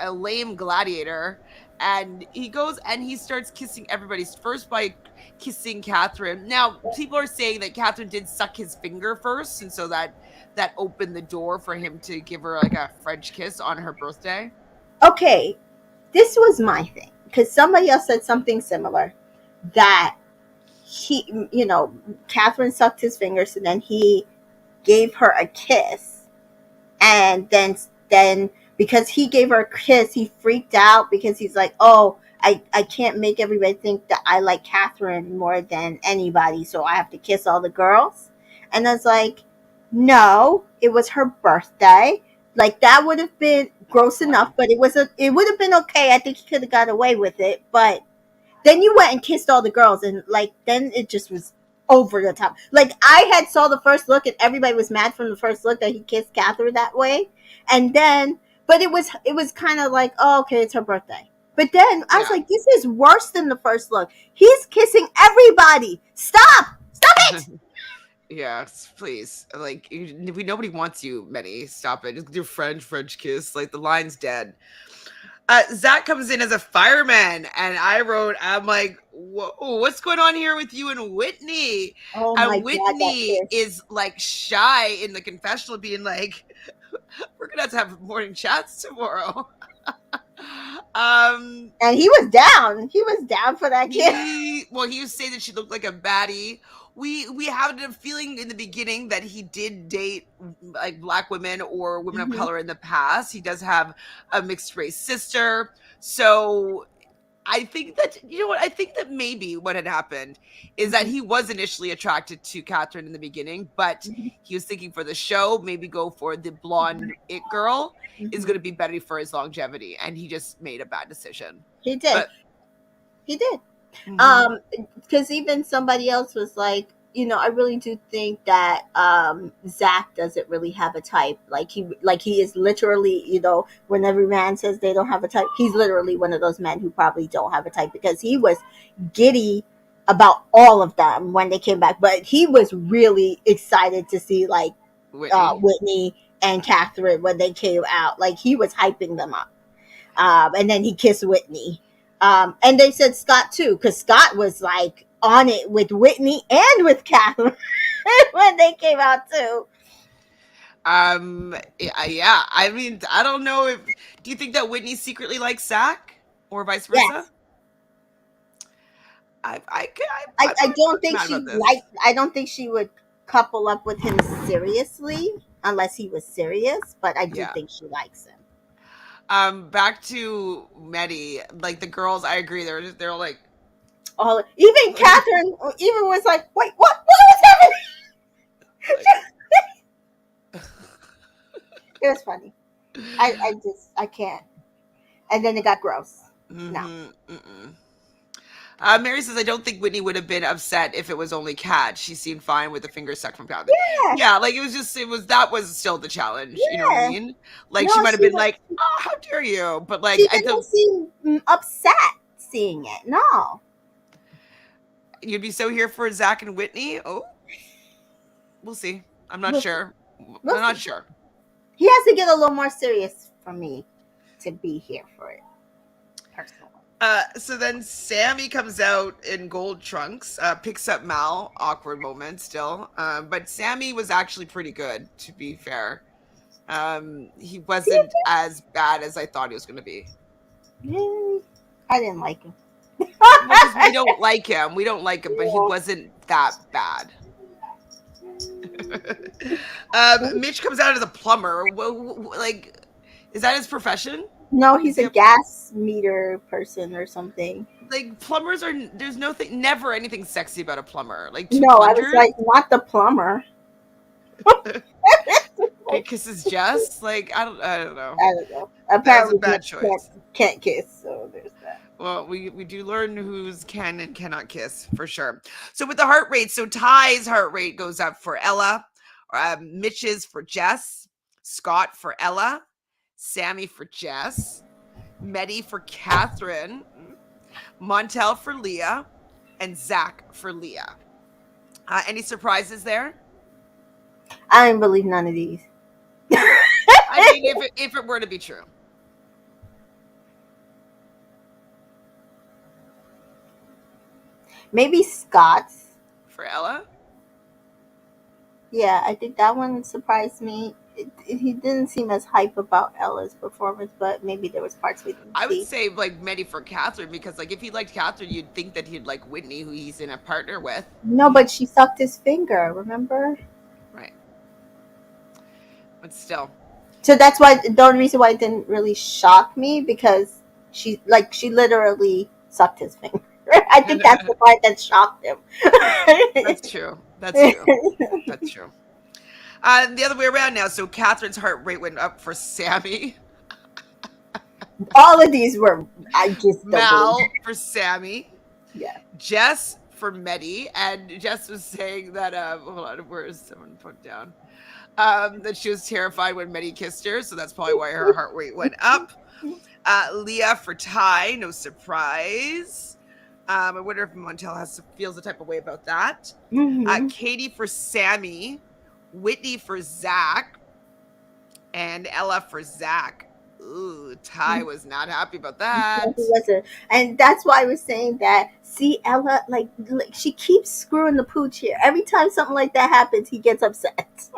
a lame gladiator, and he goes and he starts kissing everybody. First by kissing Catherine. Now, people are saying that Catherine did suck his finger first, and so that opened the door for him to give her like a French kiss on her birthday. Okay, this was my thing because somebody else said something similar that Catherine sucked his fingers and then he gave her a kiss, and then because he gave her a kiss, he freaked out because he's like, oh, I can't make everybody think that I like Catherine more than anybody, so I have to kiss all the girls. And I was like, no, it was her birthday. Like that would have been gross enough, Fine. but it would have been okay. I think he could have got away with it, but then you went and kissed all the girls, and like then it just was over the top. Like I had saw the first look, and everybody was mad from the first look that he kissed Catherine that way, and then but it was kind of like, oh, okay, it's her birthday. But then I was Yeah. like, this is worse than the first look. He's kissing everybody. Stop it. Yeah, please. Like, nobody wants you, Medi. Stop it. Just do French kiss. Like, the line's dead. Zach comes in as a fireman, and I'm like, whoa, what's going on here with you and Whitney? Oh my And god, that Whitney kiss. is like shy in the confessional, being like, we're gonna have to have morning chats tomorrow. um, And he was down. He was down for that kiss. he was saying that she looked like a baddie. We had a feeling in the beginning that he did date like black women or women of Hmm. color in the past. He does have a mixed race sister. So I think that, you know what, I think that maybe what had happened is that Hmm. he was initially attracted to Catherine in the beginning, but he was thinking for the show, maybe go for the blonde it girl is Hmm. going to be better for his longevity, and he just made a bad decision. He did. But He did. mhm, um because even somebody else was like, I really do think that Zach doesn't really have a type. He is literally, when every man says they don't have a type, he's literally one of those men who probably don't have a type, because he was giddy about all of them when they came back, but he was really excited to see like Whitney. Whitney and Catherine when they came out. Like he was hyping them up. And then he kissed Whitney. And they said Scott too, because Scott was like on it with Whitney and with Catherine when they came out too. Yeah. I mean, I don't know if. Do you think that Whitney secretly likes Zach, or vice versa? Yes, I'm I not don't think mad she about this. like. I don't think she would couple up with him seriously unless he was serious. But I do Yeah. think she likes him. Back to Medi. Like the girls, I agree. They're like, All even Catherine even was like, wait, what? What was happening? like It was funny. I can't. And then it got gross. No. mm-hmm, mm-mm. Mary says, I don't think Whitney would have been upset if it was only Kat. She seemed fine with the finger sucked from Kat. Yeah. Yeah, like that was still the challenge. You know what I Yeah. mean? Like No, she might have she been was. like, oh, how dare you? But like, She didn't seem upset seeing it. No. you'd be so here for Zach and Whitney. Oh, we'll see. I'm not We'll see. sure. We'll I'm not see. sure. He has to get a little more serious for me to be here for it, personally. So then Sammy comes out in gold trunks, picks up Mal. Awkward moment still. But Sammy was actually pretty good, to be fair. He wasn't as bad as I thought he was going to be. Yeah, I didn't like him. Well, because we don't like him. We don't like him, but he wasn't that bad. Mitch comes out as a plumber. Like, is that his profession? No, Is he's he a a gas meter person or something. like plumbers are there's no thing never anything sexy about a plumber. Like two No, I was plungers, like, not the plumber. it kisses Jess. Like I don't know. I don't know. That was a Apparently, bad can't, choice. can't kiss, so there's that. Well, we do learn who's can and cannot kiss for sure. So with the heart rate, so Ty's heart rate goes up for Ella, Mitch's for Jess, Scott for Ella, Sammy for Jess, Medi for Catherine, Montel for Leah, and Zach for Leah. Any surprises there? I don't believe none of these. I mean, if it were to be true. Maybe Scott's. For Ella? Yeah, I think that one surprised me. He didn't seem as hype about Ella's performance, but maybe there was parts we didn't I would see. say like Medi for Catherine because like if he liked Catherine, you'd think that he'd like Whitney, who he's in a partner with. No, but she sucked his finger. Remember? Right. But still. So that's why the only reason why it didn't really shock me because she literally sucked his finger. I think that's the part that shocked him. That's true. That's true. That's true. The other way around now. So Catherine's heart rate went up for Sammy. All of these were, I just don't Mal believe. for Sammy. Yeah. Jess for Medi. And Jess was saying that hold on, where is someone put down? That she was terrified when Medi kissed her, so that's probably why her heart rate went up. Leah for Ty, no surprise. I wonder if Montel feels the type of way about that. Mm-hmm. Katie for Sammy, Whitney for Zach, and Ella for Zach. Ooh, Ty was not happy about that. No, he wasn't. And that's why I was saying that. See, Ella, like she keeps screwing the pooch here. Every time something like that happens, he gets upset.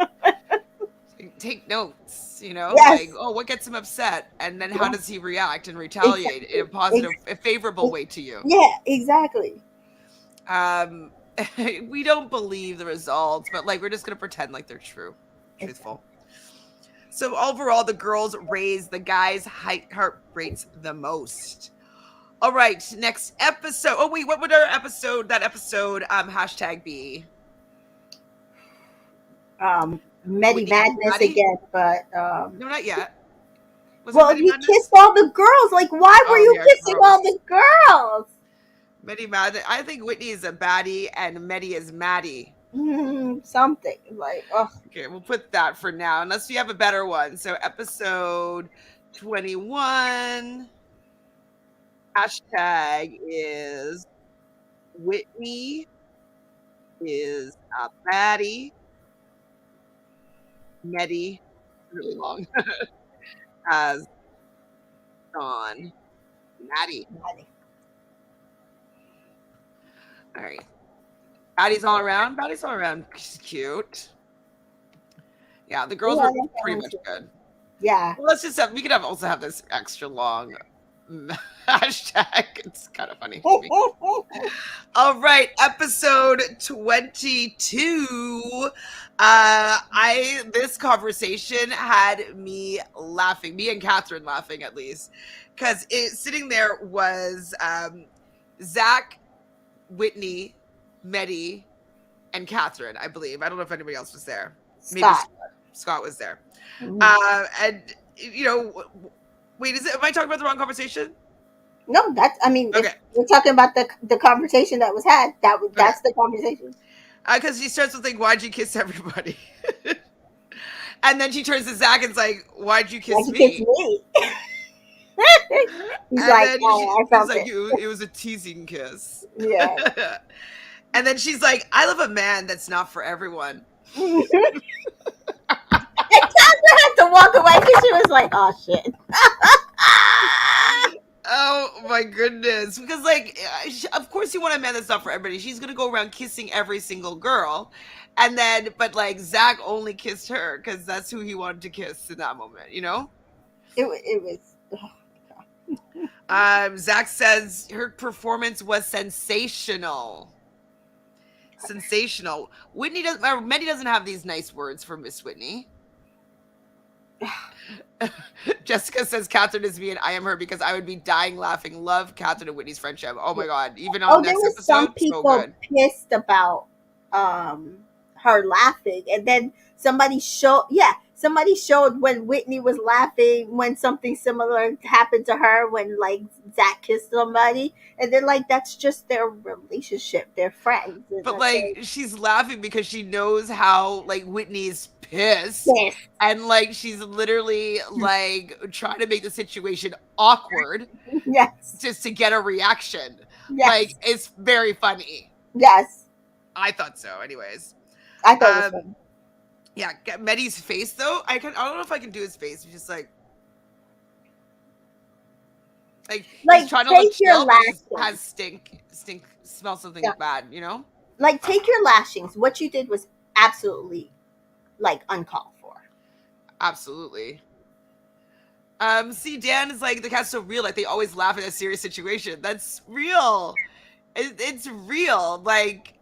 Take notes, Yes. like, oh, what gets him upset? And then how Yeah. does he react and retaliate in a positive, a favorable way to you? Yeah, exactly. We don't believe the results, but like we're just gonna pretend like they're truthful. So overall, the girls raise the guys' heart rates the most. All right, next episode. Oh wait, what would that episode hashtag be? Medi Madness Maddie? again, but No, not yet. well, he kissed all the girls. Like, why were you kissing all the girls? Medi Madness. I think Whitney is a baddie and Medi is Maddie. Something like, oh. Okay, we'll put that for now, unless you have a better one. So episode 21 hashtag is Whitney is a baddie. Medi, really long, has gone Maddie. All right. Baddie's all around. Baddie's all around. She's cute. Yeah, the girls were pretty much good. Yeah. Well, we could also have this extra long hashtag. It's kind of funny to me. All right, episode 22. This conversation had me laughing, me and Catherine laughing at least, because sitting there was Zach, Whitney, Medi, and Catherine, I believe. I don't know if anybody else was there. Maybe Scott was there. Mm-hmm. And wait, am I talking about the wrong conversation? No, that's. I mean, okay. We're talking about the conversation that was had. That's the conversation. Because she starts with like, "Why'd you kiss everybody?" And then she turns to Zach and's like, "Why'd you kiss me?" He's like, "Oh, I felt like it was a teasing kiss." Yeah. And then she's like, "I love a man that's not for everyone." to walk away because she was like, "Oh shit." Oh my goodness. Because, like, of course, you want a man that's not for everybody. She's going to go around kissing every single girl. And then, but like, Zach only kissed her because that's who he wanted to kiss in that moment, you know? It was. Oh my Zach says her performance was sensational. Sensational. Whitney doesn't, or Meddy doesn't have these nice words for Miss Whitney. Jessica says Catherine is me and I am her because I would be dying laughing. Love Catherine and Whitney's friendship. Oh my god. Even on the Oh, there next was some episode, so people good. pissed about um her laughing, and then somebody showed when Whitney was laughing when something similar happened to her when like Zach kissed somebody, and then like that's just their relationship, they're friends, and But that's like she's laughing because she knows how like Whitney's pissed like and like she's literally like trying to make the situation awkward yes, just to get a reaction. Like yes, it's very funny. yes. I thought so anyways. I thought it was Um funny. yeah, Meddy's face though. I don't know if I can do his face. He's just like he's Like trying to look take your chill but he's lashings. has stink smells something Yeah. bad, you know? Like take your lashings. What you did was absolutely like uncalled for. Absolutely. See, Dan is like the cat's so real. Like they always laugh at a serious situation. That's real. It's real. Like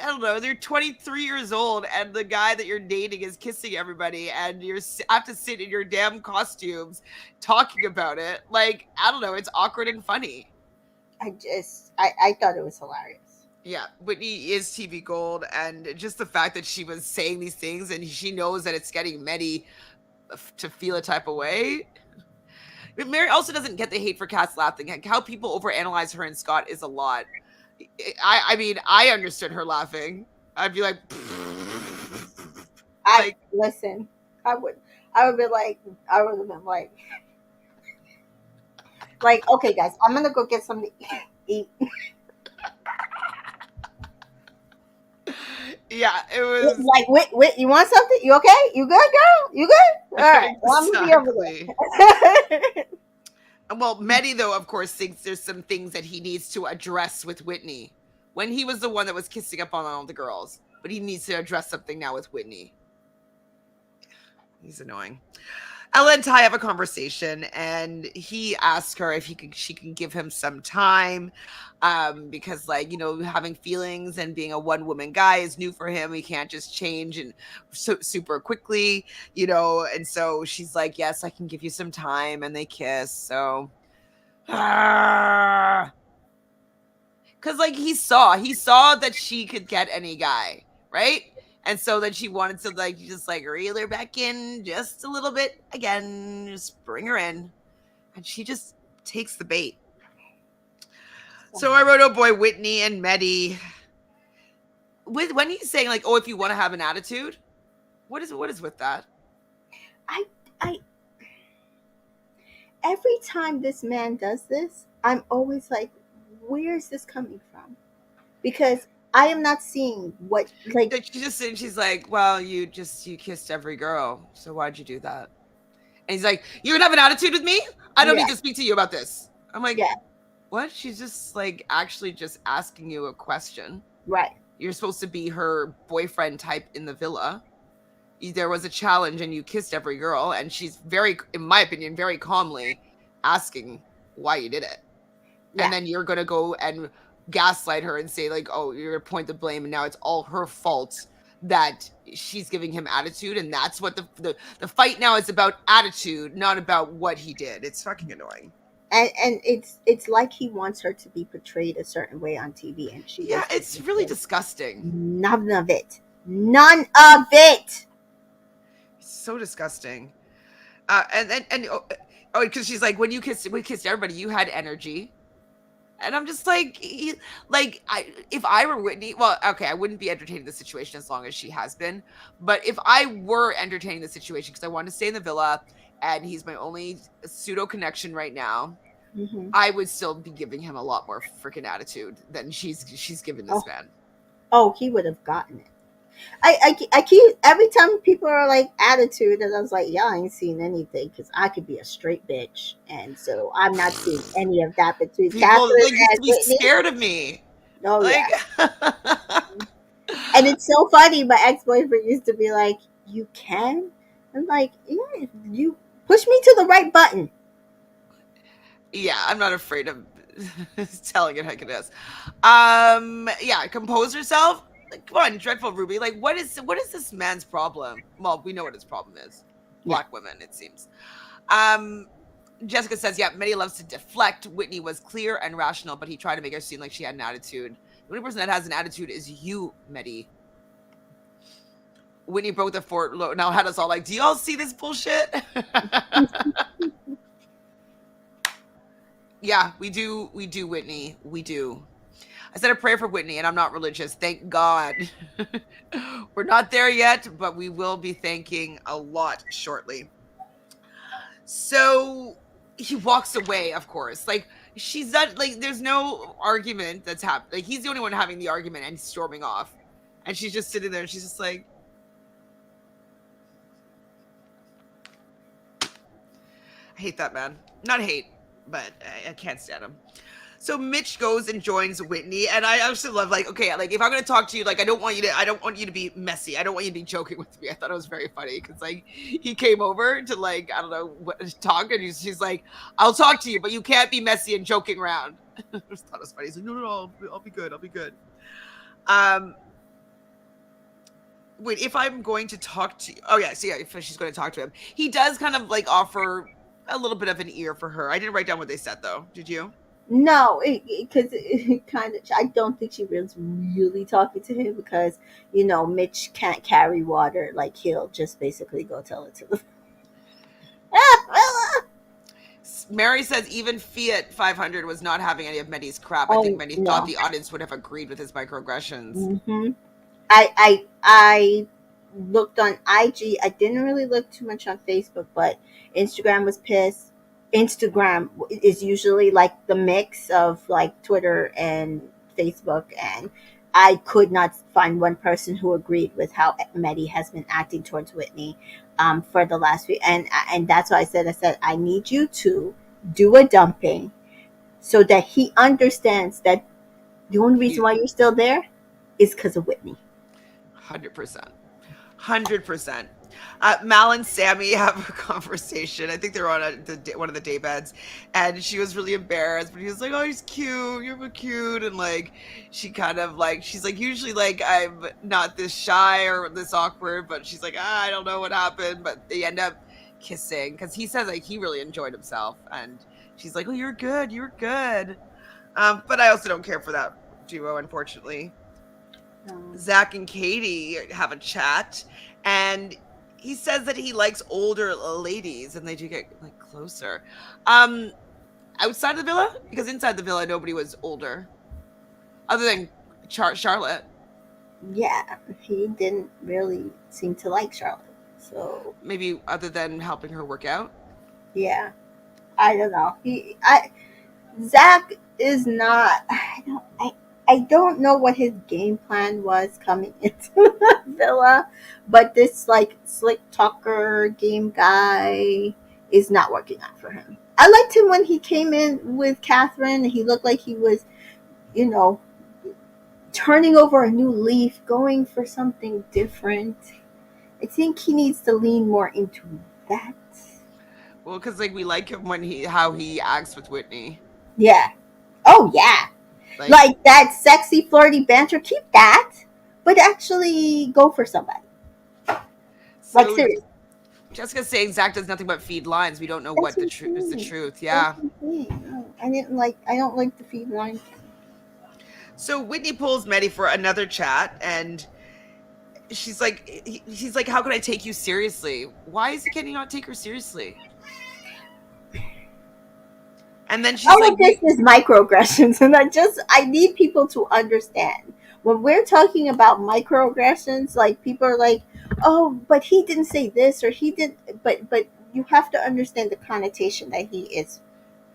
I don't know. They're 23 years old, and the guy that you're dating is kissing everybody, and you have to sit in your damn costumes talking about it. Like I don't know. It's awkward and funny. I thought it was hilarious. Yeah, Whitney is TV gold, and just the fact that she was saying these things, and she knows that it's getting Meddy to feel a type of way. Mary also doesn't get the hate for Kat's laughing. Like, how people overanalyze her and Scott is a lot. I mean, I understood her laughing. I'd be like, I like listen. I would. I would be like. I would have been like. Okay, guys, I'm gonna go get something to eat. yeah, it was Like, wait, you want something? You okay? You good, girl? You good? All right, well, I'm gonna be over exactly. there. Well, Meddy though, of course, thinks there's some things that he needs to address with Whitney. When he was the one that was kissing up on all the girls, but he needs to address something now with Whitney. He's annoying. Ella and Ty have a conversation, and he asks her if she can give him some time, because like having feelings and being a one woman guy is new for him. He can't just change and super quickly, And so she's like, "Yes, I can give you some time," and they kiss. So, because like he saw that she could get any guy, right? And so then she wanted to like just like reel her back in just a little bit again, just bring her in. And she just takes the bait. So I wrote, oh boy, Whitney and Meddy. When he's saying like, oh, if you want to have an attitude, what is with that? I every time this man does this, I'm always like, where is this coming from? Because I am not seeing what like Like, she's like, well, you kissed every girl, so why'd you do that? And he's like, you would have an attitude with me? I don't yeah, need to speak to you about this. I'm like, yeah, what? She's just like actually just asking you a question. right. You're supposed to be her boyfriend type in the villa. There was a challenge and you kissed every girl, and she's very, in my opinion, very calmly asking why you did it. Yeah. And then you're gonna go and gaslight her and say like, oh, you're gonna point the blame and now it's all her fault that she's giving him attitude. And that's what the fight now is about, attitude, not about what he did. It's fucking annoying. And it's like he wants her to be portrayed a certain way on TV, and she Yeah, doesn't. it's really disgusting. None of it. None of it. It's so disgusting. And because she's like, when we kissed everybody, you had energy. And I'm just like, if I were Whitney, well, okay, I wouldn't be entertaining the situation as long as she has been. But if I were entertaining the situation because I want to stay in the villa and he's my only pseudo connection right now, Mm-hmm. I would still be giving him a lot more freaking attitude than she's given this Oh, man. oh, he would have gotten it. I keep every time people are like attitude, and I was like, yeah, I ain't seen anything because I could be a straight bitch, and so I'm not seeing any of that between People Catherine like used and to be Whitney. scared of me. Oh Like yeah, and it's so funny. My ex boyfriend used to be like, "You can," I'm like, "Yeah, you push me to the right button." yeah, I'm not afraid of telling it like it is. Yeah, compose yourself. Like, come on, dreadful Ruby. Like, what is this man's problem? Well, we know what his problem is. Yeah. Black women, it seems. Um, Jessica says, yeah, Many loves to deflect. Whitney was clear and rational, but he tried to make her seem like she had an attitude. The only person that has an attitude is you, Medi. Whitney broke the fort. Now had us all like, do y'all see this bullshit? Yeah, we do. We do, Whitney. We do. I said a prayer for Whitney, and I'm not religious. Thank God. We're not there yet, but we will be thanking a lot shortly. So he walks away, of course. Like, she's not, like, there's no argument that's happening. Like, he's the only one having the argument and storming off. And she's just sitting there and she's just like, I hate that man. Not hate, but I can't stand him. So Mitch goes and joins Whitney, and I actually love, like, okay, like, if I'm gonna talk to you, like, I don't want you to be messy. I don't want you to be joking with me. I thought it was very funny because, like, he came over to, like, I don't know what talk, and she's like, I'll talk to you, but you can't be messy and joking around. I just thought it was funny. He's like, no, I'll be good. I'll be good. Um, Wait, if I'm going to talk to you, oh yeah, so yeah, if she's going to talk to him, he does kind of like offer a little bit of an ear for her. I didn't write down what they said though. Did you? No, because it kind of. I don't think she was really talking to him because Mitch can't carry water. Like he'll just basically go tell it to the. Mary says even Fiat 500 was not having any of Medi's crap. I think Oh Medi thought no. the audience would have agreed with his microaggressions. hmm I looked on IG. I didn't really look too much on Facebook, but Instagram was pissed. Instagram is usually like the mix of like Twitter and Facebook, and I could not find one person who agreed with how Medi has been acting towards Whitney for the last week, and that's why I said I need you to do a dumping so that he understands that the only reason You why you're still there is because of Whitney. 100%. 100%. Mal and Sammy have a conversation. I think they're on one of the day beds, and she was really embarrassed. But he was like, "Oh, he's cute. You're cute," and like she kind of like she's like, usually like I'm not this shy or this awkward, but she's like, I don't know what happened, but they end up kissing because he says like he really enjoyed himself, and she's like, "Oh, you're good. You're good." But I also don't care for that duo, unfortunately. Um, Zach and Katie have a chat, and he says that he likes older ladies, and they do get like closer. Um, Outside the villa, because inside the villa nobody was older, other than Charlotte. yeah, he didn't really seem to like Charlotte. So Maybe other than helping her work out. yeah, I don't know. Zach is not. I don't know what his game plan was coming into the villa, but this like slick talker game guy is not working out for him. I liked him when he came in with Catherine. He looked like he was, you know, turning over a new leaf, going for something different. I think he needs to lean more into that. Well, because like we like him when he how he acts with Whitney. Yeah. Oh yeah. Like Like that sexy flirty banter, keep that. But actually go for somebody. Like so, seriously. Jessica's saying Zach does nothing but feed lines. We don't know That's what the what I'm truth is. The saying. truth, That's yeah. what I'm saying. No, I don't like the feed line. So Whitney pulls Maddie for another chat, and she's like, he's like, how can I take you seriously? Why is he can he not take her seriously? And then she's All like, of this is microaggressions, and I need people to understand when we're talking about microaggressions. Like people are like, "Oh, but he didn't say this, or he did," but you have to understand the connotation that he is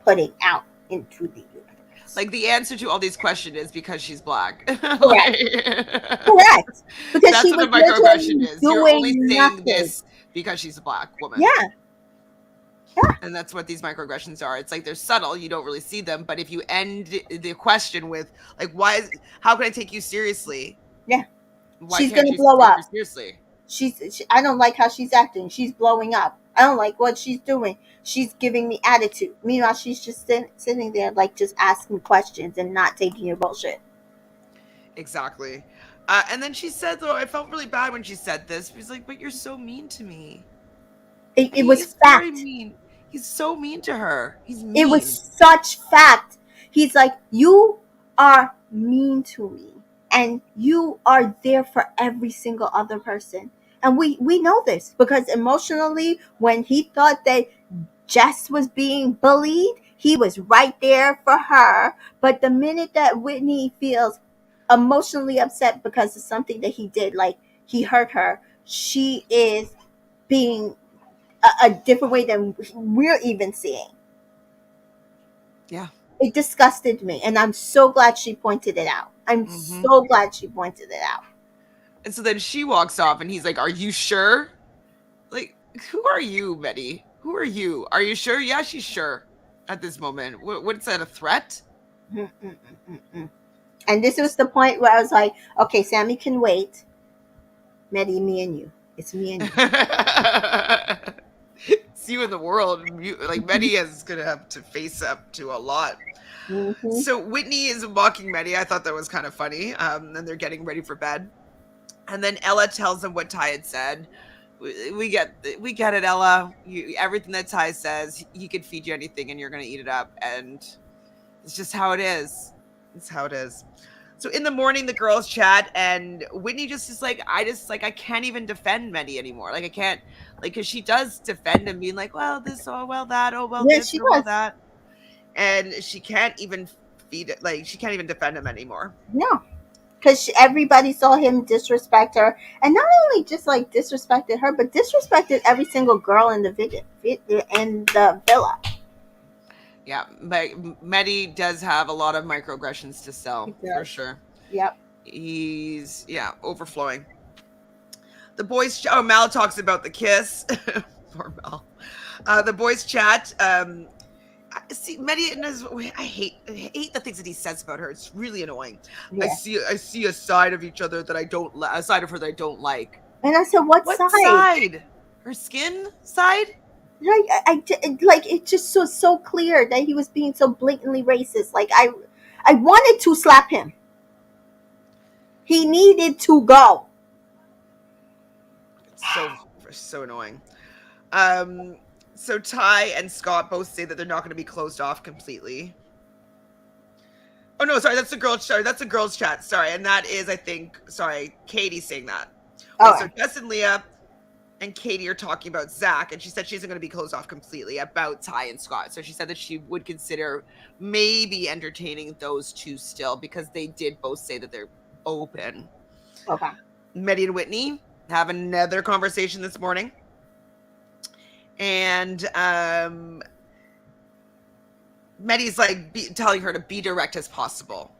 putting out into the universe. Like the answer to all these questions is because she's black. Correct. Like, Correct. Because that's she what a was microaggression literally is. You're only doing saying nothing. this because she's a black woman. Yeah. Yeah. And that's what these microaggressions are. It's like they're subtle, you don't really see them, but if you end the question with like how can I take you seriously? Yeah. Why She's can't gonna you blow take her up. seriously? I don't like how she's acting. She's blowing up. I don't like what she's doing. She's giving me attitude. Meanwhile, she's just sitting there like just asking questions and not taking your bullshit. Exactly. And then she said, though, I felt really bad when she said this. She's like, but you're so mean to me. And It he was is very fact. mean. He's so mean to her. He's It was mean. such fact. He's like, you are mean to me, and you are there for every single other person. And we know this because emotionally, when he thought that Jess was being bullied, he was right there for her. But the minute that Whitney feels emotionally upset because of something that he did, like he hurt her, she is being a different way than we're even seeing. Yeah. It disgusted me, and I'm so glad she pointed it out. I'm Hmm. so glad she pointed it out. And so then she walks off and he's like, are you sure? Like, who are you, Betty? Who are you? Are you sure? Yeah, she's sure at this moment. What's that, a threat? Mm, mm, mm, mm, mm. And this was the point where I was like, okay, Sammy can wait. Maddie, me and you. It's me and you. It's you in the world. Like, Betty is going to have to face up to a lot. Mm-hmm. So Whitney is mocking Betty. I thought that was kind of funny. And they're getting ready for bed. And then Ella tells them what Ty had said. We get it, Ella. Everything that Ty says, he could feed you anything, and you're gonna eat it up. And it's just how it is. It's how it is. So in the morning, the girls chat, and Whitney just is like, I can't even defend Betty anymore. Like I can't, like, because she does defend him, being like, well, this, oh well, that, oh well, Yeah, this, she oh well, does. that, and she can't even feed it. Like she can't even defend him anymore. No, because everybody saw him disrespect her, and not only just like disrespected her, but disrespected every single girl in the in the villa. Yeah, but Medi does have a lot of microaggressions to He sell for does. sure. Yep. He's overflowing. The boys. Oh, Mal talks about the kiss. Poor Mal. The boys chat. See, Medi and I hate the things that he says about her. It's really annoying. Yeah. I see a side of each other that I don't a side of her that I don't like. And I said, what What side? side? Her skin side? Like like it just was so clear that he was being so blatantly racist. Like I wanted to slap him. He needed to go. It's so annoying. Um, so Ty and Scott both say that they're not going to be closed off completely. Oh no, sorry, that's the girls. Sorry, that's the girls' chat. Sorry, and that is, I think, sorry, Katie saying that. All Okay, so right. Jess and Leah and Katie are talking about Zach, and she said she isn't going to be closed off completely about Ty and Scott. So she said that she would consider maybe entertaining those two still because they did both say that they're open. Okay. Meddy and Whitney have another conversation this morning, and Meddy's like telling her to be direct as possible.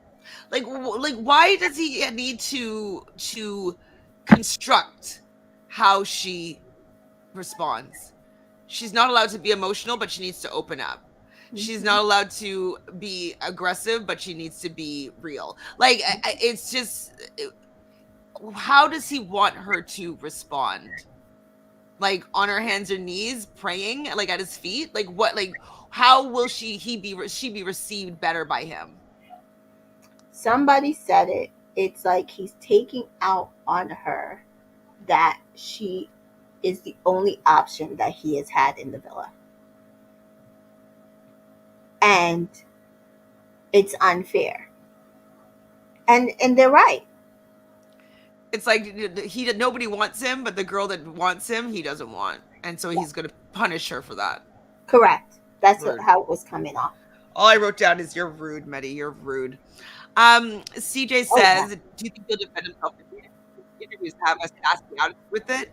Like why does he need to construct how she responds? She's not allowed to be emotional, but she needs to open up. She's Mm-hmm. not allowed to be aggressive, but she needs to be real. Like it's just how does he want her to respond? Like on her hands and knees praying like at his feet? Like what, like how will she be received better by him? Somebody said it. It's like he's taking out on her that she is the only option that he has had in the villa. And it's unfair. And they're right. It's like nobody wants him, but the girl that wants him, he doesn't want. And so Yeah. he's going to punish her for that. Correct. That's Rude. how it was coming off. All I wrote down is you're rude, Meddy. You're rude. CJ Oh yeah. says, do you think he'll defend himself in the interviews? Have us ask out with it?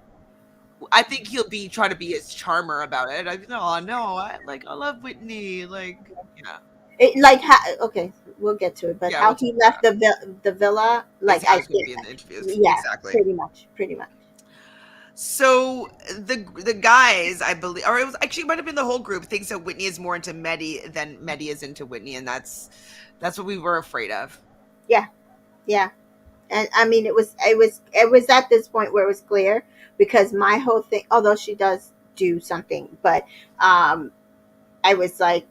I think he'll be trying to be his charmer about it. I no, I love Whitney. Like, yeah. It like okay, we'll get to it, but Yeah, how we'll he talk about left the villa, is like how I he's going to think, be in the interviews. yeah, Exactly. pretty much, pretty much. So the guys, I believe, or it was actually it might have been the whole group, thinks that Whitney is more into Medi than Medi is into Whitney, and that's what we were afraid of. Yeah, yeah. And I mean, it was at this point where it was clear, because my whole thing, although she does do something, but um I was like,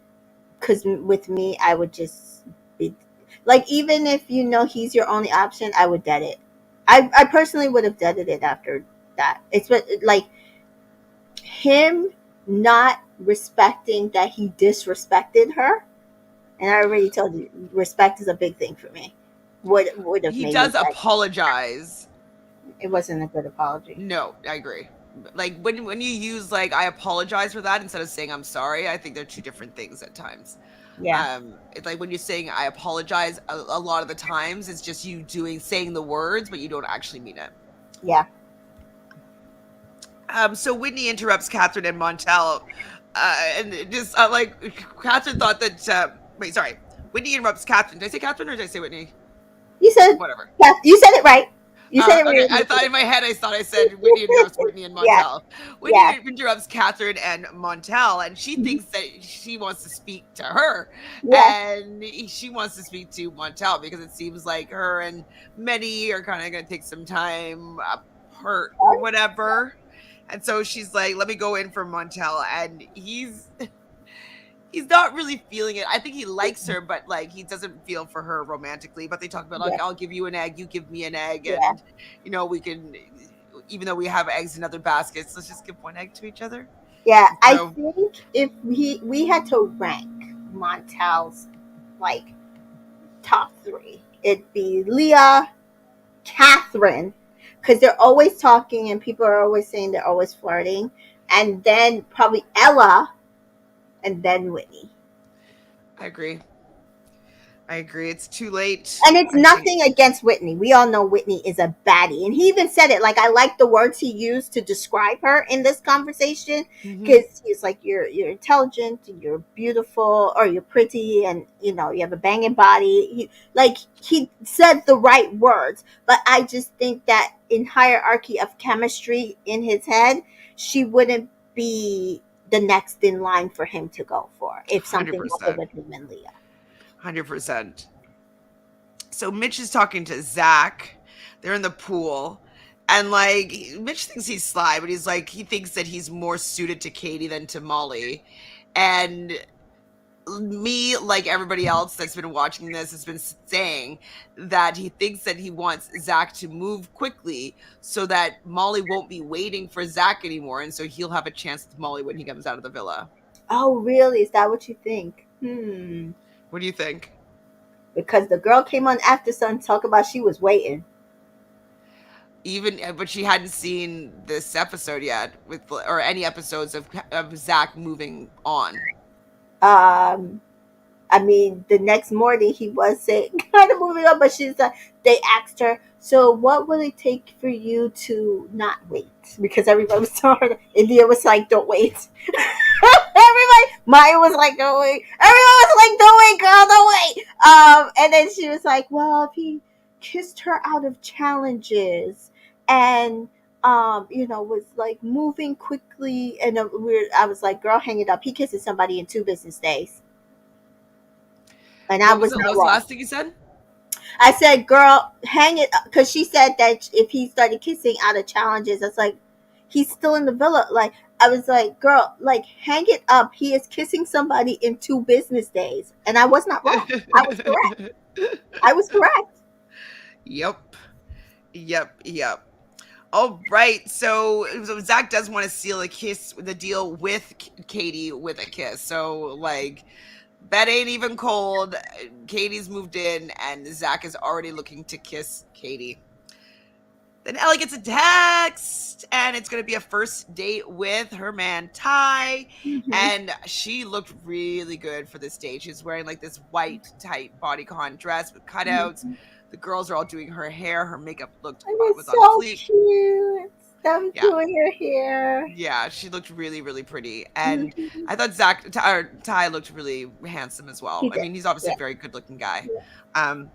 because with me, I would just be like, even if you know he's your only option, I would dead it. I personally would have deaded it after that. It's like him not respecting that he disrespected her, and I already told you, respect is a big thing for me. Would have He made me does dead. apologize. It wasn't a good apology. No, I agree. Like when you use like I apologize for that instead of saying I'm sorry, I think they're two different things at times. Yeah, It's like when you're saying I apologize, a lot of the times it's just you doing saying the words, but you don't actually mean it. yeah. So Whitney interrupts Catherine and Montel, and it just like Catherine thought that. Wait, sorry. Whitney interrupts Catherine. Did I say Catherine or did I say Whitney? You said, Whatever. yeah, you said it right. You said it Okay, right. I thought in my head I thought I said Whitney interrupts Whitney and Yeah, Montel. Whitney yeah. interrupts Catherine and Montel, and she Mhm. thinks that she wants to speak to her, Yeah, and she wants to speak to Montel because it seems like her and Medi are kind of going to take some time apart or whatever. And so she's like, "Let me go in for Montel," and he's not really feeling it. I think he likes her, but like he doesn't feel for her romantically. But they talk about like yeah, I'll give you an egg, you give me an egg, yeah. and we can, even though we have eggs in other baskets, let's just give one egg to each other. Yeah, I So think if we had to rank Montel's like top three, it'd be Leah, Catherine, because they're always talking and people are always saying they're always flirting, and then probably Ella, and then Whitney. I agree. I agree. It's too late. And it's I think. nothing against Whitney. We all know Whitney is a baddie. And he even said it. Like, I like the words he used to describe her in this conversation. Hmm. Because he's like, you're intelligent, you're beautiful, or you're pretty, and you have a banging body. He said the right words. But I just think that in hierarchy of chemistry in his head, she wouldn't be the next in line for him to go for if Hundred something happened percent. with him and Leah. 100%. So Mitch is talking to Zach. They're in the pool. And like Mitch thinks he's sly, but he's like he thinks that he's more suited to Katie than to Molly. And me, like everybody else that's been watching this, has been saying that he thinks that he wants Zach to move quickly so that Molly won't be waiting for Zach anymore, and so he'll have a chance with Molly when he comes out of the villa. Oh, really? Is that what you think? Hmm. What do you think? Because the girl came on After Sun talk about she was waiting. Even but she hadn't seen this episode yet with or any episodes of Zach moving on. Um, I mean, the next morning he was saying kind of moving on, but she's like, they asked her, so what will it take for you to not wait? Because everybody was telling her, India was like, don't wait. Everybody, Maya was like, don't wait. Everyone was like, don't wait, girl, don't wait. And then she was like, well, if he kissed her out of challenges and was like moving quickly, and I was like, girl, hang it up. He kisses somebody in 2 business days, and I What was was it? What not was the wrong. last thing you said? I said, girl, hang it up, because she said that if he started kissing out of challenges, it's like he's still in the villa. Like, I was like, girl, like, hang it up. He is kissing somebody in 2 business days. And I was not wrong. I was correct. I was correct. Yep. Yep. All right. So Zach does want to seal the deal with Katie with a kiss. So like that ain't even cold. Katie's moved in, and Zach is already looking to kiss Katie. Then Ellie gets a text, and it's going to be a first date with her man Ty. Mm-hmm. And she looked really good for this date. She's wearing like this white tight bodycon dress with cutouts. Mm-hmm. The girls are all doing her hair. Her makeup And was it's on so fleek. cute. them Yeah. doing her hair. Yeah, she looked really, really pretty, and Mhm. I thought Ty looked really handsome as well. He I did. mean, he's obviously Yeah. a very good-looking guy. Yeah. Um,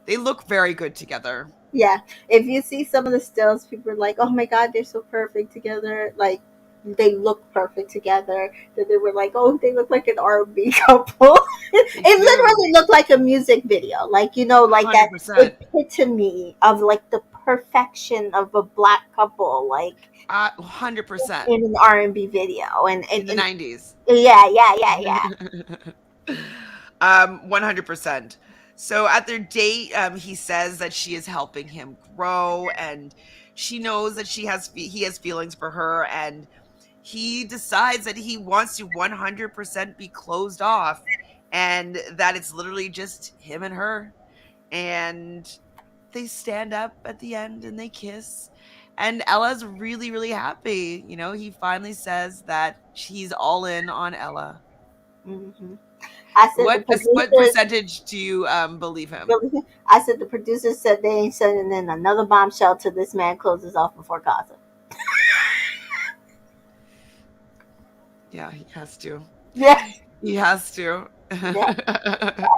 they look very good together. Yeah. If you see some of the stills, people are like, "Oh my god, they're so perfect together." Like they look perfect together. That they were like, "Oh, they look like an R&B couple." They It do, literally looked like a music video, like like that 100%, epitome of like the perfection of a black couple, like 100% in an R&B video, in the and 90s. yeah, yeah, yeah, yeah. 100%. So at their date, he says that she is helping him grow, and she knows that he has feelings for her, and he decides that he wants to 100% be closed off, and that it's literally just him and her. And they stand up at the end and they kiss. And Ella's really, really happy. You know, he finally says that she's all in on Ella. Hmm. I said the What producers. percentage do you believe him? Really, I said the producers said they ain't sending in another bombshell till this man closes off before Gaza. Yeah, he has to. Yeah, He has to. yeah.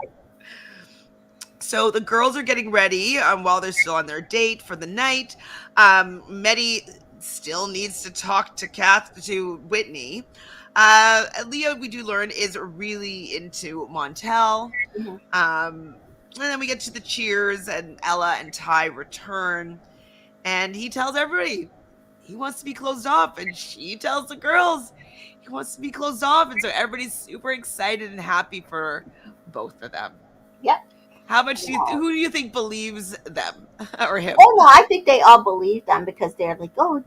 So the girls are getting ready while they're still on their date for the night. Medi still needs to talk to Whitney. Leah, we do learn, is really into Montel. Mhm. And then we get to the cheers, and Ella and Ty return, and he tells everybody he wants to be closed off, and she tells the girls he wants to be closed off, and so everybody's super excited and happy for both of them. Yep. How much Yeah. who do you think believes them or him? Oh no, I think they all believe them because they're like, oh,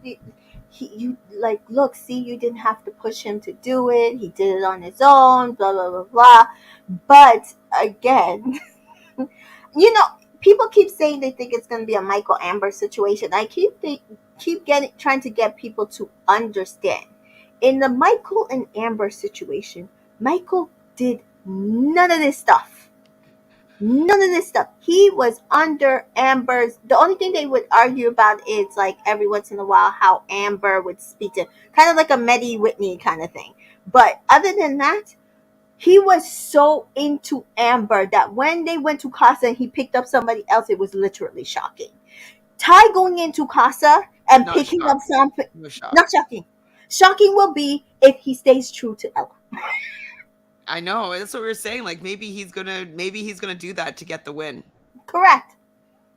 you like look, see, you didn't have to push him to do it. He did it on his own. Blah blah blah blah. But again, people keep saying they think it's going to be a Michael Amber situation. Keep getting trying to get people to understand. In the Michael and Amber situation, Michael did none of this stuff. None of this stuff. He was under Amber's. The only thing they would argue about is like every once in a while how Amber would speak to, kind of like a Medi Whitney kind of thing. But other than that, he was so into Amber that when they went to Casa and he picked up somebody else, it was literally shocking. Ty going into Casa and Not picking up shocking. something, No not shocking. shocking. Shocking will be if he stays true to Ella. I know. That's what we were saying. Like maybe he's gonna do that to get the win. Correct.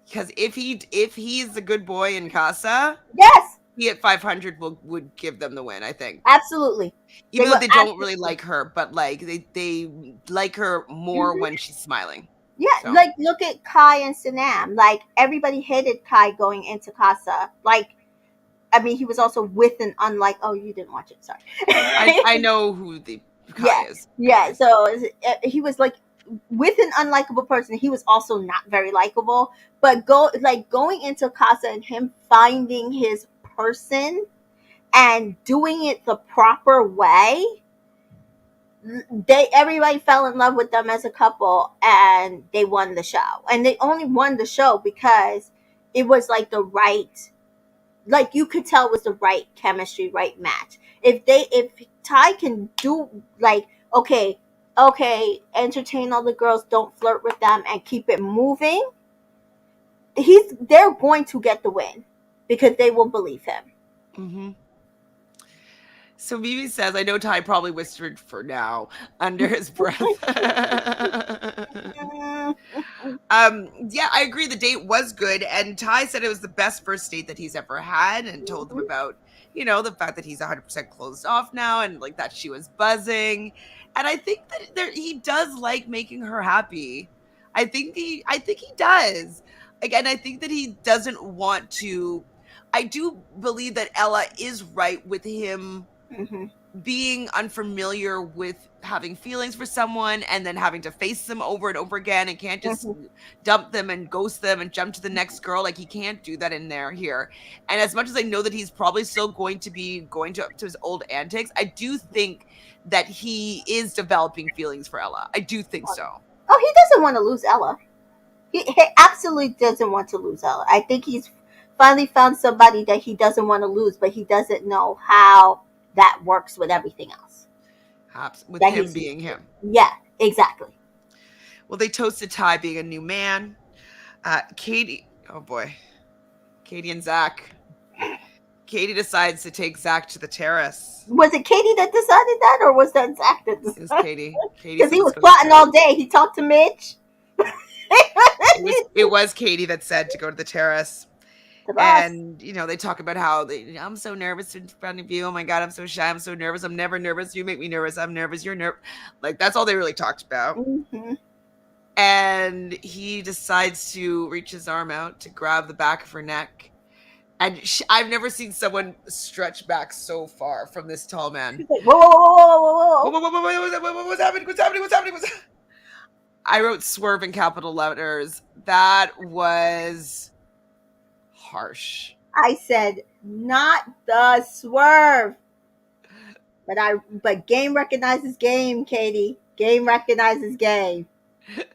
Because if he's the good boy in Casa, Yes, he at 500 would give them the win. I think. absolutely. They Even though will they don't really absolutely. like her, but like they like her more Mhm. when she's smiling. Yeah, So like look at Kai and Sanam. Like everybody hated Kai going into Casa. Like I mean, he was also with an unlike. Oh, you didn't watch it. Sorry. I know who the Kai Yeah, is. yeah. Anyways, So he was like with an unlikable person. He was also not very likable. But going into Casa and him finding his person and doing it the proper way. They everybody fell in love with them as a couple, and they won the show. And they only won the show because it was like the right, like you could tell it was the right chemistry, right match. If Ty can do like okay, entertain all the girls, don't flirt with them, and keep it moving, they're going to get the win because they will believe him. hmm so Vivi says, I know Ty probably whispered for now under his breath. Yeah, I agree. The date was good, and Ty said it was the best first date that he's ever had, and told them about, the fact that he's 100% closed off now, and like that she was buzzing. And I think that he does like making her happy. I think he does. Again, I think that he doesn't want to. I do believe that Ella is right with him Hmm. being unfamiliar with having feelings for someone and then having to face them over and over again and can't just Hmm. dump them and ghost them and jump to the next girl. Like he can't do that in there here. And as much as I know that he's probably still going to be going to his old antics, I do think that he is developing feelings for Ella. I do think so. Oh, he doesn't want to lose Ella. He absolutely doesn't want to lose Ella. I think he's finally found somebody that he doesn't want to lose, but he doesn't know how that works with everything else Hops with that him he's used being to. him. Yeah, exactly. Well, they toasted Ty being a new man. Katie, oh boy, Katie and Zach. Katie decides to take Zach to the terrace. Was it Katie that decided that, or was that Zach that It was decided? Katie. Katie Because said, he "Let's was go to the plotting terrace." all day. He talked to Mitch. It was Katie that said to go to the terrace. The boss. And they talk about how I'm so nervous in front of you. Oh my god, I'm so shy. I'm so nervous. I'm never nervous. You make me nervous. I'm nervous. You're nervous. Like that's all they really talked about. Hmm. And he decides to reach his arm out to grab the back of her neck. And I've never seen someone stretch back so far from this tall man. She's like, whoa, whoa, whoa, whoa, whoa, Whoa, whoa. whoa, whoa, whoa, what's happening? What's happening? What's happening? I wrote swerve in capital letters. That was harsh. I said, not the swerve. But game recognizes game, Katie. Game recognizes game.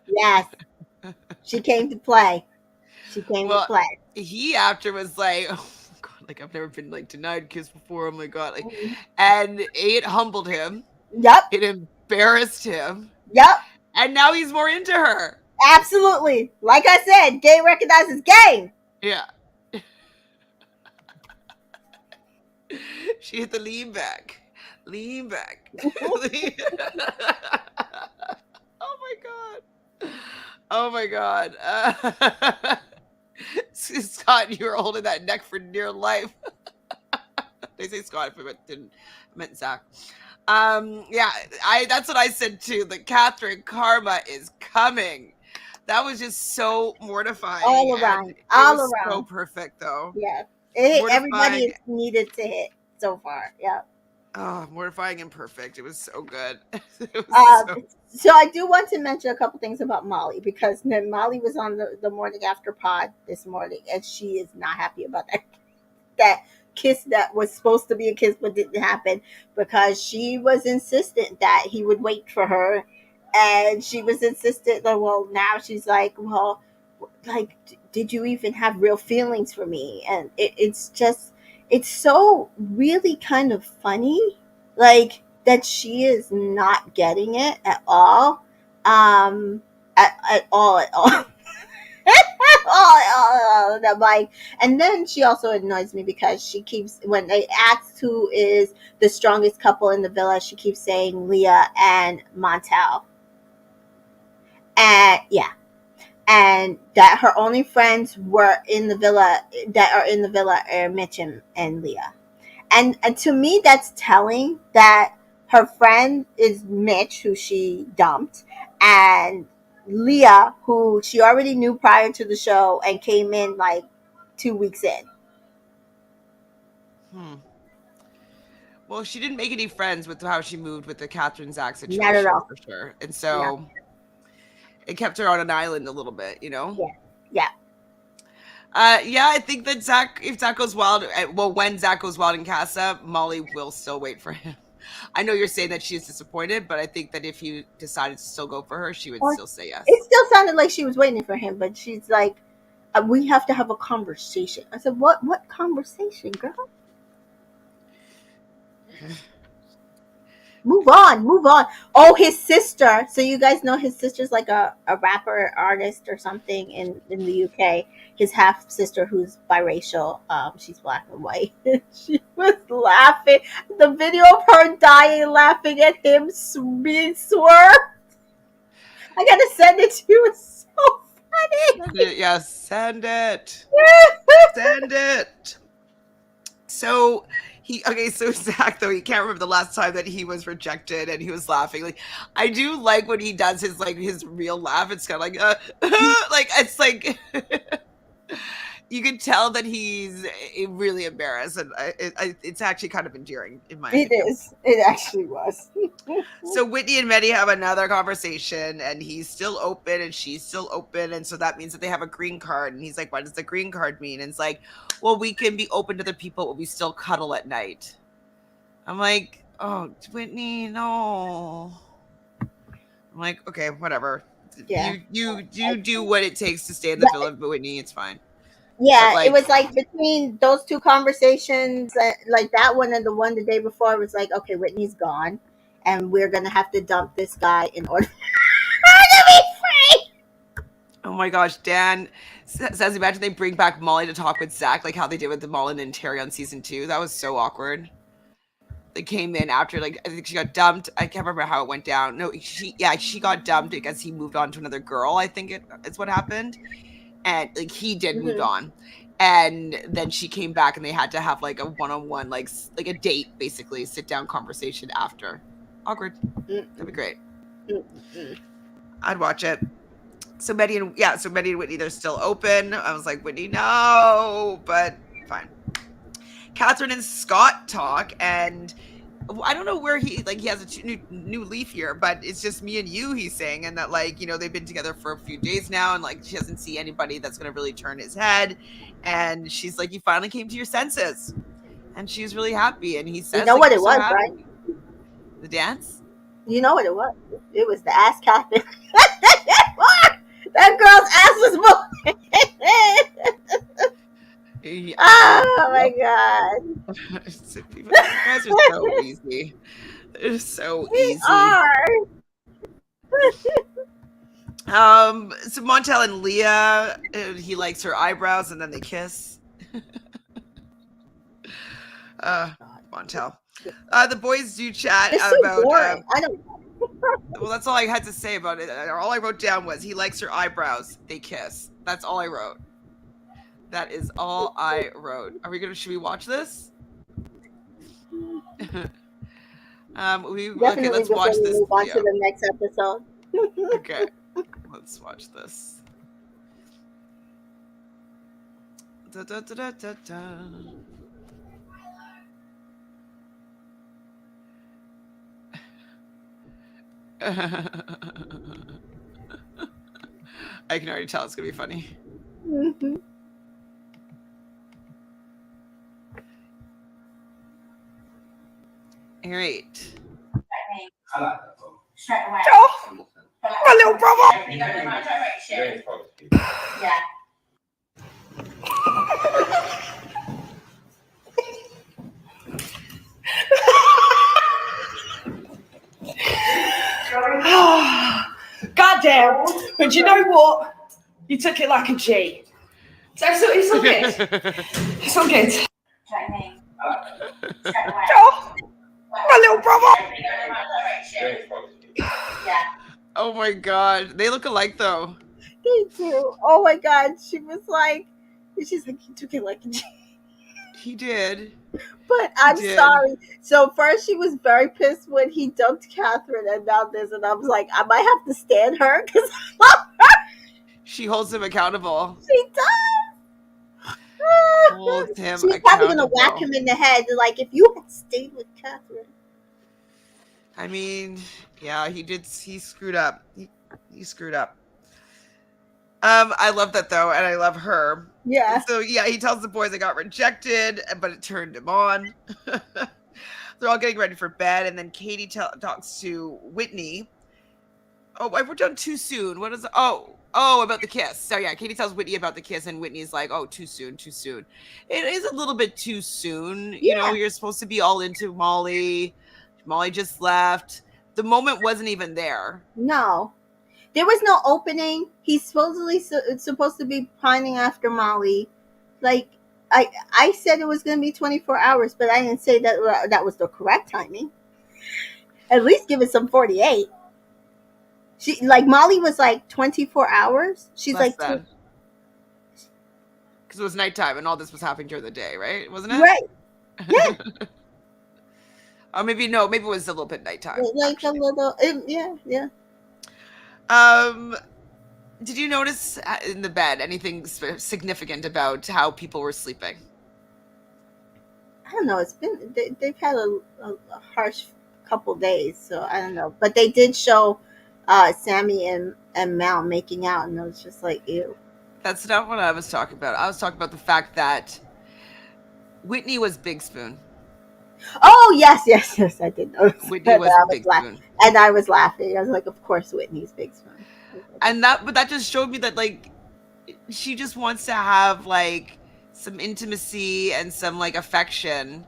Yes, she came to play. She came to Well, play. he after was like, oh my god, like I've never been like denied kiss before. Oh my god, like, Mhm. and it humbled him. Yep, It embarrassed him, yep, and now he's more into her. absolutely. Like I said, game recognizes game. Yeah, she hit the lean back, lean back. Oh my god. Oh my god. Scott, you were holding that neck for dear life. They say Scott, but I meant Zach. Yeah, I that's what I said too. The Catherine karma is coming. That was just so mortifying, All and around, it all was so around. perfect though. Yeah, it hit everybody Mortifying. it's needed to hit so far. Yeah. Oh, mortifying and perfect. It was so good. It was Uh, so. so I do want to mention a couple things about Molly because Molly was on the morning after pod this morning and she is not happy about that kiss that was supposed to be a kiss but didn't happen because she was insistent that he would wait for her, and she was insistent that, well, now she's like, well, like, did you even have real feelings for me? And it's just, it's so really kind of funny, like that she is not getting it at all, at all, at all. That like, and then she also annoys me because she keeps, when they asked who is the strongest couple in the villa, she keeps saying Leah and Montel, and yeah, and that her only friends were in the villa, that are in the villa, are Mitch and Leah. And to me, that's telling that her friend is Mitch, who she dumped, and Leah, who she already knew prior to the show and came in like 2 weeks in. Hmm. Well, she didn't make any friends with how she moved with the Catherine Zach Not at situation all. for sure, and No. so it kept her on an island a little bit, you know. Yeah. Yeah. Yeah, I think that Zach, if Zach goes wild, well, when Zach goes wild in Casa, Molly will still wait for him. I know you're saying that she's disappointed, but I think that if he decided to still go for her, she would Or still say it yes. still sounded like she was waiting for him, but she's like, we have to have a conversation. I said, what conversation, girl? Move on, move on. Oh, his sister. So you guys know his sister's like a rapper artist or something in the UK. His half sister who's biracial. She's black and white. She was laughing. The video of her dying laughing at him being swerved. I gotta send it to you. It's so Send it, yes, send it, send it. So okay, so Zach though he can't remember the last time that he was rejected and he was laughing. Like I do like when he does his real laugh. It's kind of like like it's like you can tell that he's really embarrassed, and it's actually kind of endearing in my It opinion. is. It actually was. So Whitney and Betty have another conversation, and he's still open, and she's still open, and so that means that they have a green card. And he's like, "What does the green card mean?" And it's like, "Well, we can be open to the people, but we still cuddle at night." I'm like, "Oh, Whitney, no." I'm like, "Okay, whatever. Yeah. You do what it takes to stay in the Yeah. villa, but Whitney, it's fine." But Yeah, it like, was like between those two conversations, like that one and the one the day before, it was like, okay, Whitney's gone, and we're gonna have to dump this guy in order for her to be free. oh my gosh, Dan says, imagine they bring back Molly to talk with Zach, like how they did with the Mullen and Terry on season 2. That was so awkward. They came in after, like, I think she got dumped. I can't remember how it went down. No, she got dumped because he moved on to another girl. I think it's what happened, and like he did moved Mm-hmm. on, and then she came back, and they had to have like a one-on-one, like a date, basically, sit down conversation after. Awkward. That'd be great. Mm-mm. I'd watch it. So Betty and Whitney, they're still open. I was like, Whitney, no, but fine. Catherine and Scott talk, and I don't know where he has a new leaf here, but it's just me and you, he's saying, and that, like, they've been together for a few days now, and like she doesn't see anybody that's gonna really turn his head, and she's like, you finally came to your senses, and she's really happy, and he You says know like, what you're it so was, right? happy. The dance. You know what it was? It was the ass Catherine. That girl's ass was moving. Yeah. Oh my god. You guys are so easy. They're so We easy. are. So Montel and Leah, he likes her eyebrows, and then they kiss. Montel. The boys do chat It's so about. boring. I don't. Well, that's all I had to say about it. All I wrote down was he likes her eyebrows. They kiss. That's all I wrote. That is all I wrote. Should we watch this? Definitely let's before watch we this move on video. to the next episode. Okay, let's watch this. Da, da, da, da, da. I can already tell it's gonna be funny. Mm-hmm. All right. I like that song. Straight away. Oh, my little brother. Yeah. Goddamn! But you know what? You took it like a G. So it's all good. It's all good. Straight away. Oh, my little brother. Yeah. Oh my god, they look alike though. They do. Oh my god. She's like, you took it like a G. He did. But I'm did. sorry. So first she was very pissed when he dumped Catherine, and now this, and I was like, I might have to stand her because She holds him accountable. she does. Holds him She's probably gonna accountable. whack him in the head, like, if you had stayed with Catherine. I mean, yeah, he did. He screwed up. He screwed up. I love that though, and I love her. Yeah. And so yeah, he tells the boys they got rejected, but it turned him on. They're all getting ready for bed, and then Katie talks to Whitney. Oh, I wrote down too soon. What is it? Oh, about the kiss. So yeah, Katie tells Whitney about the kiss, and Whitney's like, oh, too soon, too soon. It is a little bit too soon. You know, you're supposed to be all into Molly. Molly just left. The moment wasn't even there. No. There was no opening. He's supposedly supposed to be pining after Molly. Like, I said it was going to be 24 hours, but I didn't say that was the correct timing. At least give it some 48. Molly was like 24 hours. She's Less like, than. Because it was nighttime and all this was happening during the day, right? Wasn't it? right. Yeah. Maybe it was a little bit nighttime. Like actually. a little, yeah. Did you notice in the bed anything significant about how people were sleeping? I don't know. It's been, they've had a harsh couple days, so I don't know. But they did show Sammy and Mal making out, and I was just like, ew. That's not what I was talking about. I was talking about the fact that Whitney was Big Spoon. Oh, yes, I did notice. Whitney was Big Spoon. And I was laughing. I was like, of course Whitney's Big Spoon. But that just showed me that, like, she just wants to have like some intimacy and some like affection.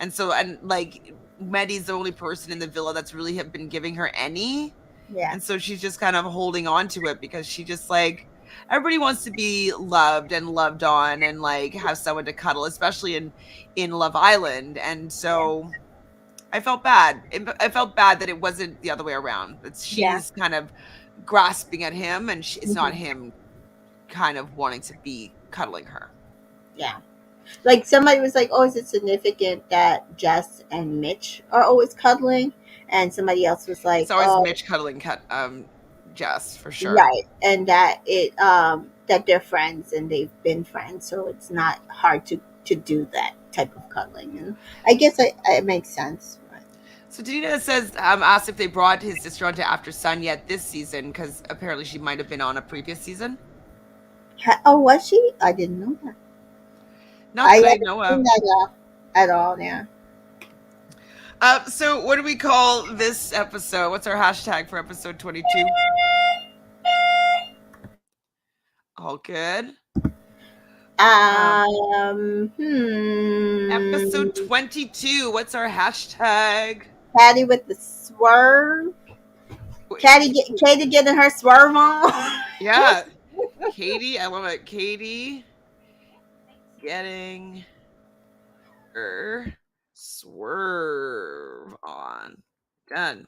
And so, and like Meddy's the only person in the villa that's really have been giving her any. Yeah. And so she's just kind of holding on to it because she just like everybody wants to be loved and loved on and like have someone to cuddle, especially in Love Island. And Yeah. so I felt bad. I felt bad that it wasn't the other way around. That Yeah. she's kind of grasping at him, and it's not Hmm. him kind of wanting to be cuddling her. Yeah. Like somebody was like, "Oh, is it significant that Jess and Mitch are always cuddling?" And somebody else was It's like, always "Oh, Mitch cuddling Jess for sure. right," and that that they're friends and they've been friends, so it's not hard to do that type of cuddling. And I guess it makes sense. So Danita says, asked if they brought his sister onto After Sun yet this season, because apparently she might have been on a previous season. Oh, was she? I didn't know that. Not I that I haven't know seen of. that at all. Yeah. So what do we call this episode? What's our hashtag for episode 22? All good. Episode Hmm. 22. What's our hashtag? Patty with the swerve. Katie getting her swerve on. Yeah. Katie, I love it. Katie getting her swerve on. Done.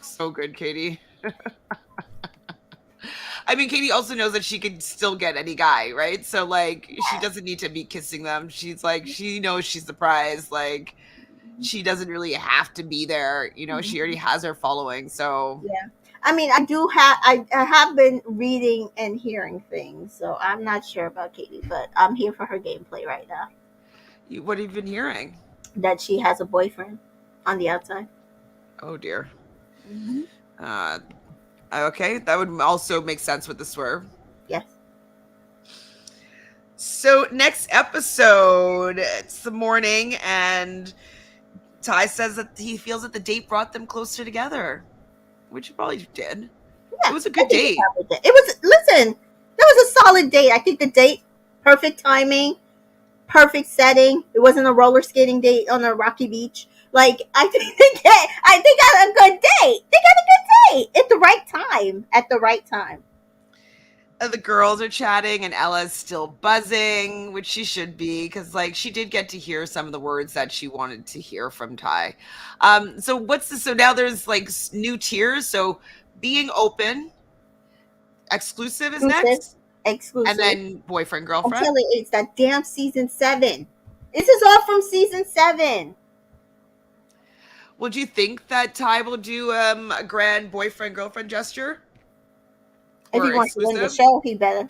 So good, Katie. I mean, Katie also knows that she could still get any guy, right? So like she doesn't need to be kissing them. She's like she knows she's the prize. Like she doesn't really have to be there. You know, she already has her following. So Yeah. I mean, I have been reading and hearing things, so I'm not sure about Katie, but I'm here for her gameplay right now. what have you been hearing? That she has a boyfriend on the outside. Oh dear. Mm-hmm. Uh, okay, that would also make sense with the swerve. Yes. So next episode, it's the morning, and Ty says that he feels that the date brought them closer together, which it probably did. It Yeah, was a I good think it date. probably did. It was, listen, that was a solid date. I think the date, perfect timing, perfect setting. It wasn't a roller skating date on a rocky beach. Like I think got a good date. They got a good date at the right time. At the right time. The girls are chatting, and Ella's still buzzing, which she should be, because like she did get to hear some of the words that she wanted to hear from Ty. So what's this? So now there's like new tiers. So being open, exclusive is Exclusive. next, and Exclusive. then boyfriend Until girlfriend. it's that damn season 7. This is all from season 7. Would you think that Ty will do a grand boyfriend girlfriend gesture If he or wants to win the exclusive? show, he better.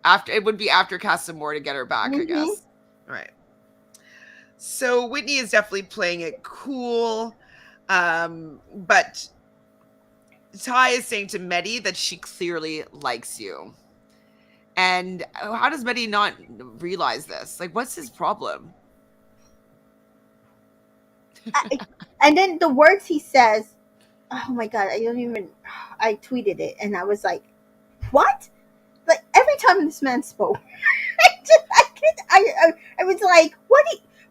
After it would be after Casa More to get her back, I Mm-hmm. guess. All right. So Whitney is definitely playing it cool, but Ty is saying to Medi that she clearly likes you. And how does Medi not realize this? Like, what's his problem? And then the words he says, oh my god, I don't even. I tweeted it and I was like, what? Like every time this man spoke, I was like, what?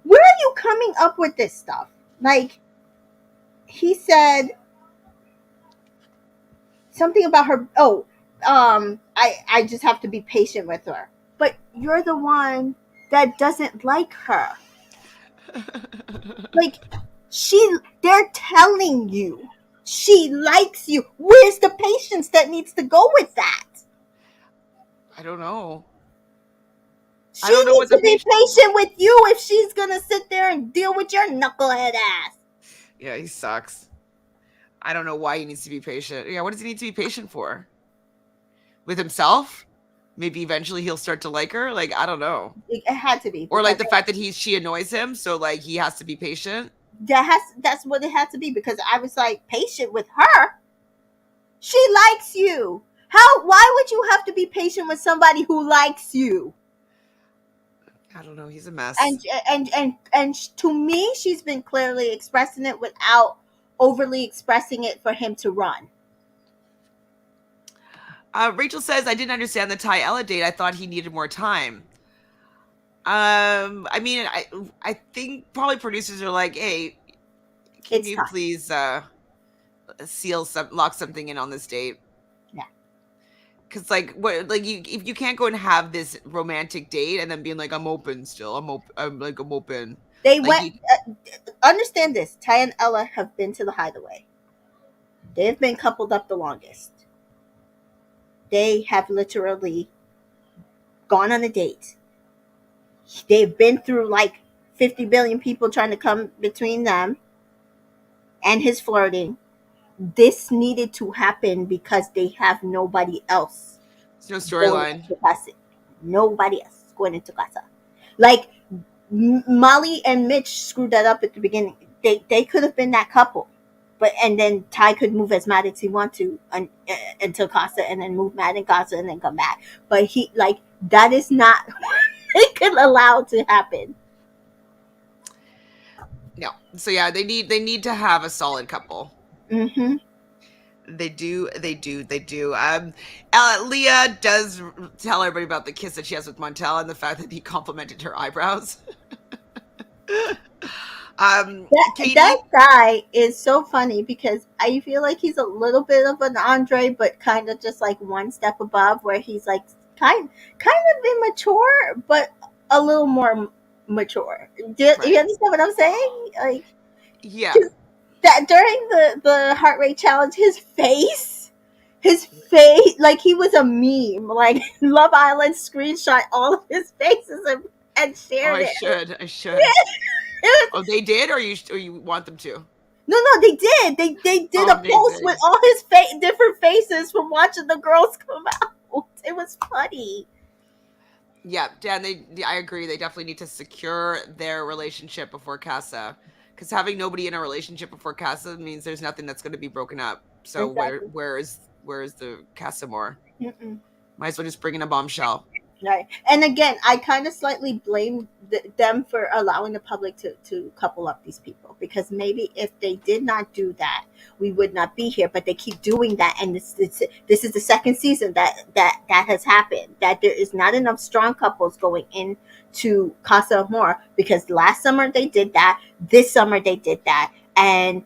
Where are you coming up with this stuff? Like, he said something about her. Oh, I just have to be patient with her. But you're the one that doesn't like her. Like, they're telling you she likes you. Where's the patience that needs to go with that? I don't know. She I don't know needs what the to be patient with you if she's gonna sit there and deal with your knucklehead ass. Yeah, he sucks. I don't know why he needs to be patient. Yeah, what does he need to be patient for? With himself? Maybe eventually he'll start to like her. Like, I don't know. It had to be, Or like the fact that she annoys him, so like he has to be patient. that's what it had to be, because I was like, patient with her. She likes you. Why would you have to be patient with somebody who likes you? I don't know. He's a mess. And to me, she's been clearly expressing it without overly expressing it for him to run. Rachel says, I didn't understand the Ty Ella date. I thought he needed more time. I mean, I think probably producers are like, hey, can It's you time. please lock something in on this date? Yeah. Because like what, like you, if you can't go and have this romantic date and then being like, I'm open still, I'm open, They like went. you, Understand this: Ty and Ella have been to the Hideaway. They've been coupled up the longest. They have literally gone on a date. They've been through like 50 billion people trying to come between them and his flirting. This needed to happen because they have nobody else there's no going storyline. into casa. Nobody else going into casa. Like Molly and Mitch screwed that up at the beginning. They could have been that couple, but and then Ty could move as mad as he want to until casa, and then move mad in casa, and then come back. But he like that is not they could allow to happen. No, so yeah, they need to have a solid couple. Mm-hmm. They do. Leah does tell everybody about the kiss that she has with Montel and the fact that he complimented her eyebrows. That Katie, guy is so funny because I feel like he's a little bit of an Andre, but kind of just like one step above, where he's like kind of immature, but a little more mature. You right? understand what I'm saying? Like Yeah. 'cause that during the heart rate challenge, his face, like he was a meme. Like Love Island screenshot all of his faces and Oh, shared I it. should. I should. It Oh, they did, or you want them to? No, they did. They did Oh, a post with amazing. all his different faces from watching the girls come out. It was funny. Yeah, Dan. I agree. They definitely need to secure their relationship before Casa, because having nobody in a relationship before Casa means there's nothing that's going to be broken up. So Exactly. where is the Casa more? Mm-mm. Might as well just bring in a bombshell. Right. And again, I kind of slightly blame them for allowing the public to couple up these people, because maybe if they did not do that, we would not be here. But they keep doing that, and this is the second season that has happened. That there is not enough strong couples going into Casa Amor, because last summer they did that, this summer they did that, and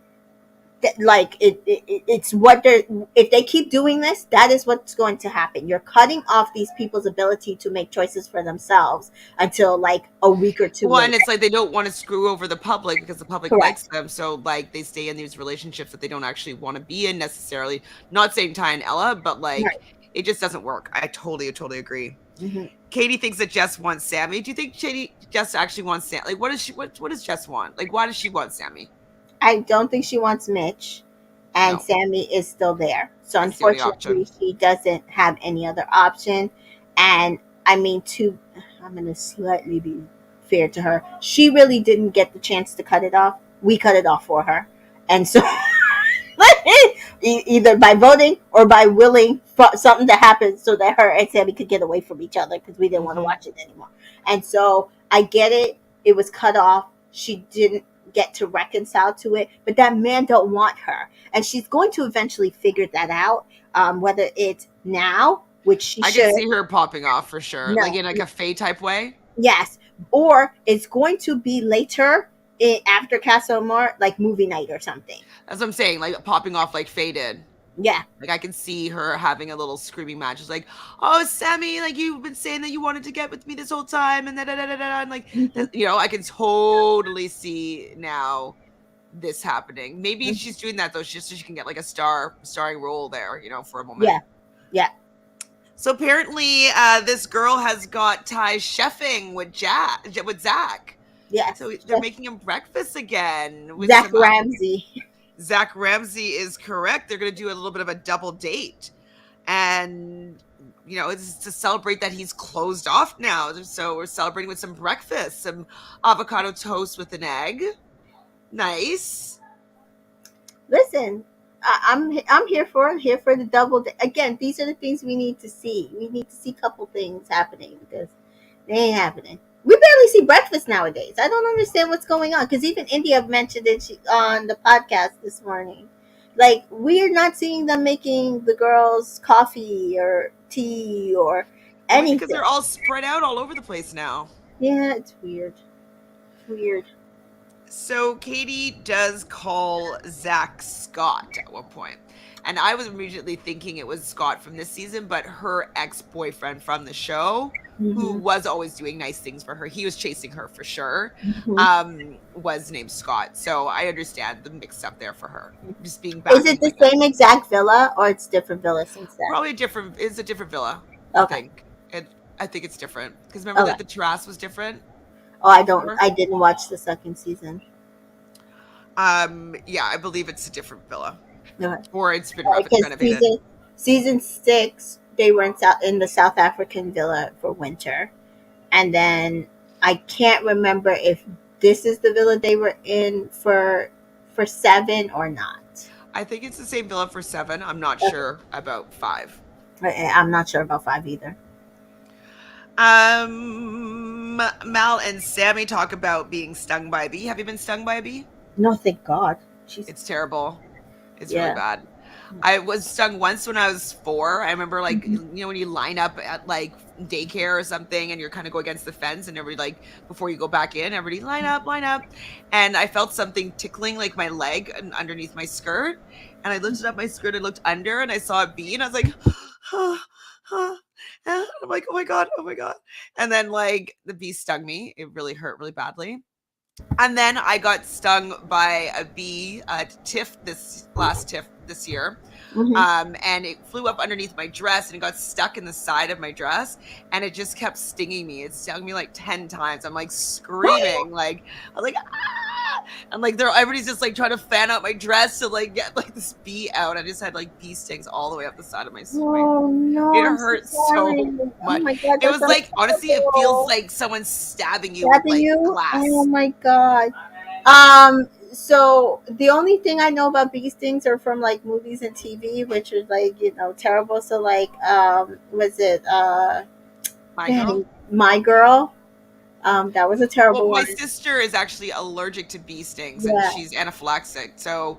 like it's what they're if they keep doing this, that is what's going to happen. You're cutting off these people's ability to make choices for themselves until like a week or two Well, and later. it's like they don't want to screw over the public because the public Correct. likes them. So like they stay in these relationships that they don't actually want to be in necessarily. Not saying Ty and Ella, but like Right. it just doesn't work. I totally agree. Hmm. Katie thinks that Jess wants Sammy. Do you think Jess actually wants Sammy? Like, what does Jess want? Like, why does she want Sammy? I don't think she wants Mitch, and No, Sammy is still there. So that's the only unfortunately, option. she doesn't have any other option. And I mean, I'm going to slightly be fair to her. She really didn't get the chance to cut it off. We cut it off for her, and so either by voting or by willing for something to happen so that her and Sammy could get away from each other, because we didn't want to Hmm. watch it anymore. And so I get it. It was cut off. She didn't get to reconcile to it, but that man don't want her, and she's going to eventually figure that out. Whether it's now, which she I could should, see her popping off for sure, like no, in like a Faye type way. yes, or it's going to be later after Castle More, like movie night or something. That's what I'm saying, like popping off like Faye did. Yeah. Like I can see her having a little screaming match. It's like, "Oh, Sammy, like you've been saying that you wanted to get with me this whole time," and and like Hmm. I can totally see now this happening. Maybe Hmm. she's doing that though, just so she can get like a starring role there, for a moment. Yeah. Yeah. So apparently, this girl has got ties chefing with Zach. Yes. So they're making him breakfast again with Zach some Ramsey. Zach Ramsey is correct. They're going to do a little bit of a double date. And, it's to celebrate that he's closed off now. So we're celebrating with some breakfast, some avocado toast with an egg. Nice. Listen, I'm here for the again. These are the things we need to see. We need to see a couple things happening, because they ain't happening. We barely see breakfast nowadays. I don't understand what's going on, because even India mentioned it on the podcast this morning. Like we're not seeing them making the girls coffee or tea or Well, maybe because anything. they're all spread out all over the place now. Yeah, it's weird. It's weird. So Katie does call Zach Scott at one point. And I was immediately thinking it was Scott from this season, but her ex boyfriend from the show, who Hmm. was always doing nice things for her, he was chasing her for sure, Hmm. was named Scott. So I understand the mix up there for her, just being Is it backing the like that. same exact villa or it's different villa since then? Probably it's a different villa, I Okay. think. I think it's different. Because remember Okay. that the terrace was different Oh, I don't. before? I didn't watch the second season. Yeah, I believe it's a different villa. Okay. Or it's been Because renovated. season 6, they were in the South African villa for winter, and then I can't remember if this is the villa they were in for 7 or not. I think it's the same villa for 7. I'm not Okay. sure about 5. I'm not sure about 5 either. Mal and Sammy talk about being stung by a bee. Have you been stung by a bee? No, thank God. She's It's terrible. It's really yeah. bad. I was stung once when I was 4. I remember, like, Mhm. when you line up at, like, daycare or something and you're kind of go against the fence and everybody, like, before you go back in, everybody line up, line up. And I felt something tickling, like, my leg and underneath my skirt. And I lifted up my skirt and looked under and I saw a bee and I was like, huh, huh. And I'm like, oh my God, oh my God. And then, like, the bee stung me. It really hurt really badly. And then I got stung by a bee at TIFF this last TIFF this year. Mhm. And it flew up underneath my dress and it got stuck in the side of my dress and it just kept stinging me. It stung me like 10 times. I'm like screaming, like I'm like, ah! And like everybody's just like trying to fan out my dress to like get like this bee out. I just had like bee stings all the way up the side of my. Oh no, It I'm so hurt sorry. so Oh much. my God, It that was sounds like honestly, it feels terrible. like someone's stabbing you with Stabbing like you? Oh glass. my God. So the only thing I know about bee stings are from like movies and TV, which is like, terrible. So like, was it, My girl. dang, My Girl? That was a Well, terrible my one. sister is actually allergic to bee stings and Yeah. she's anaphylaxis. So,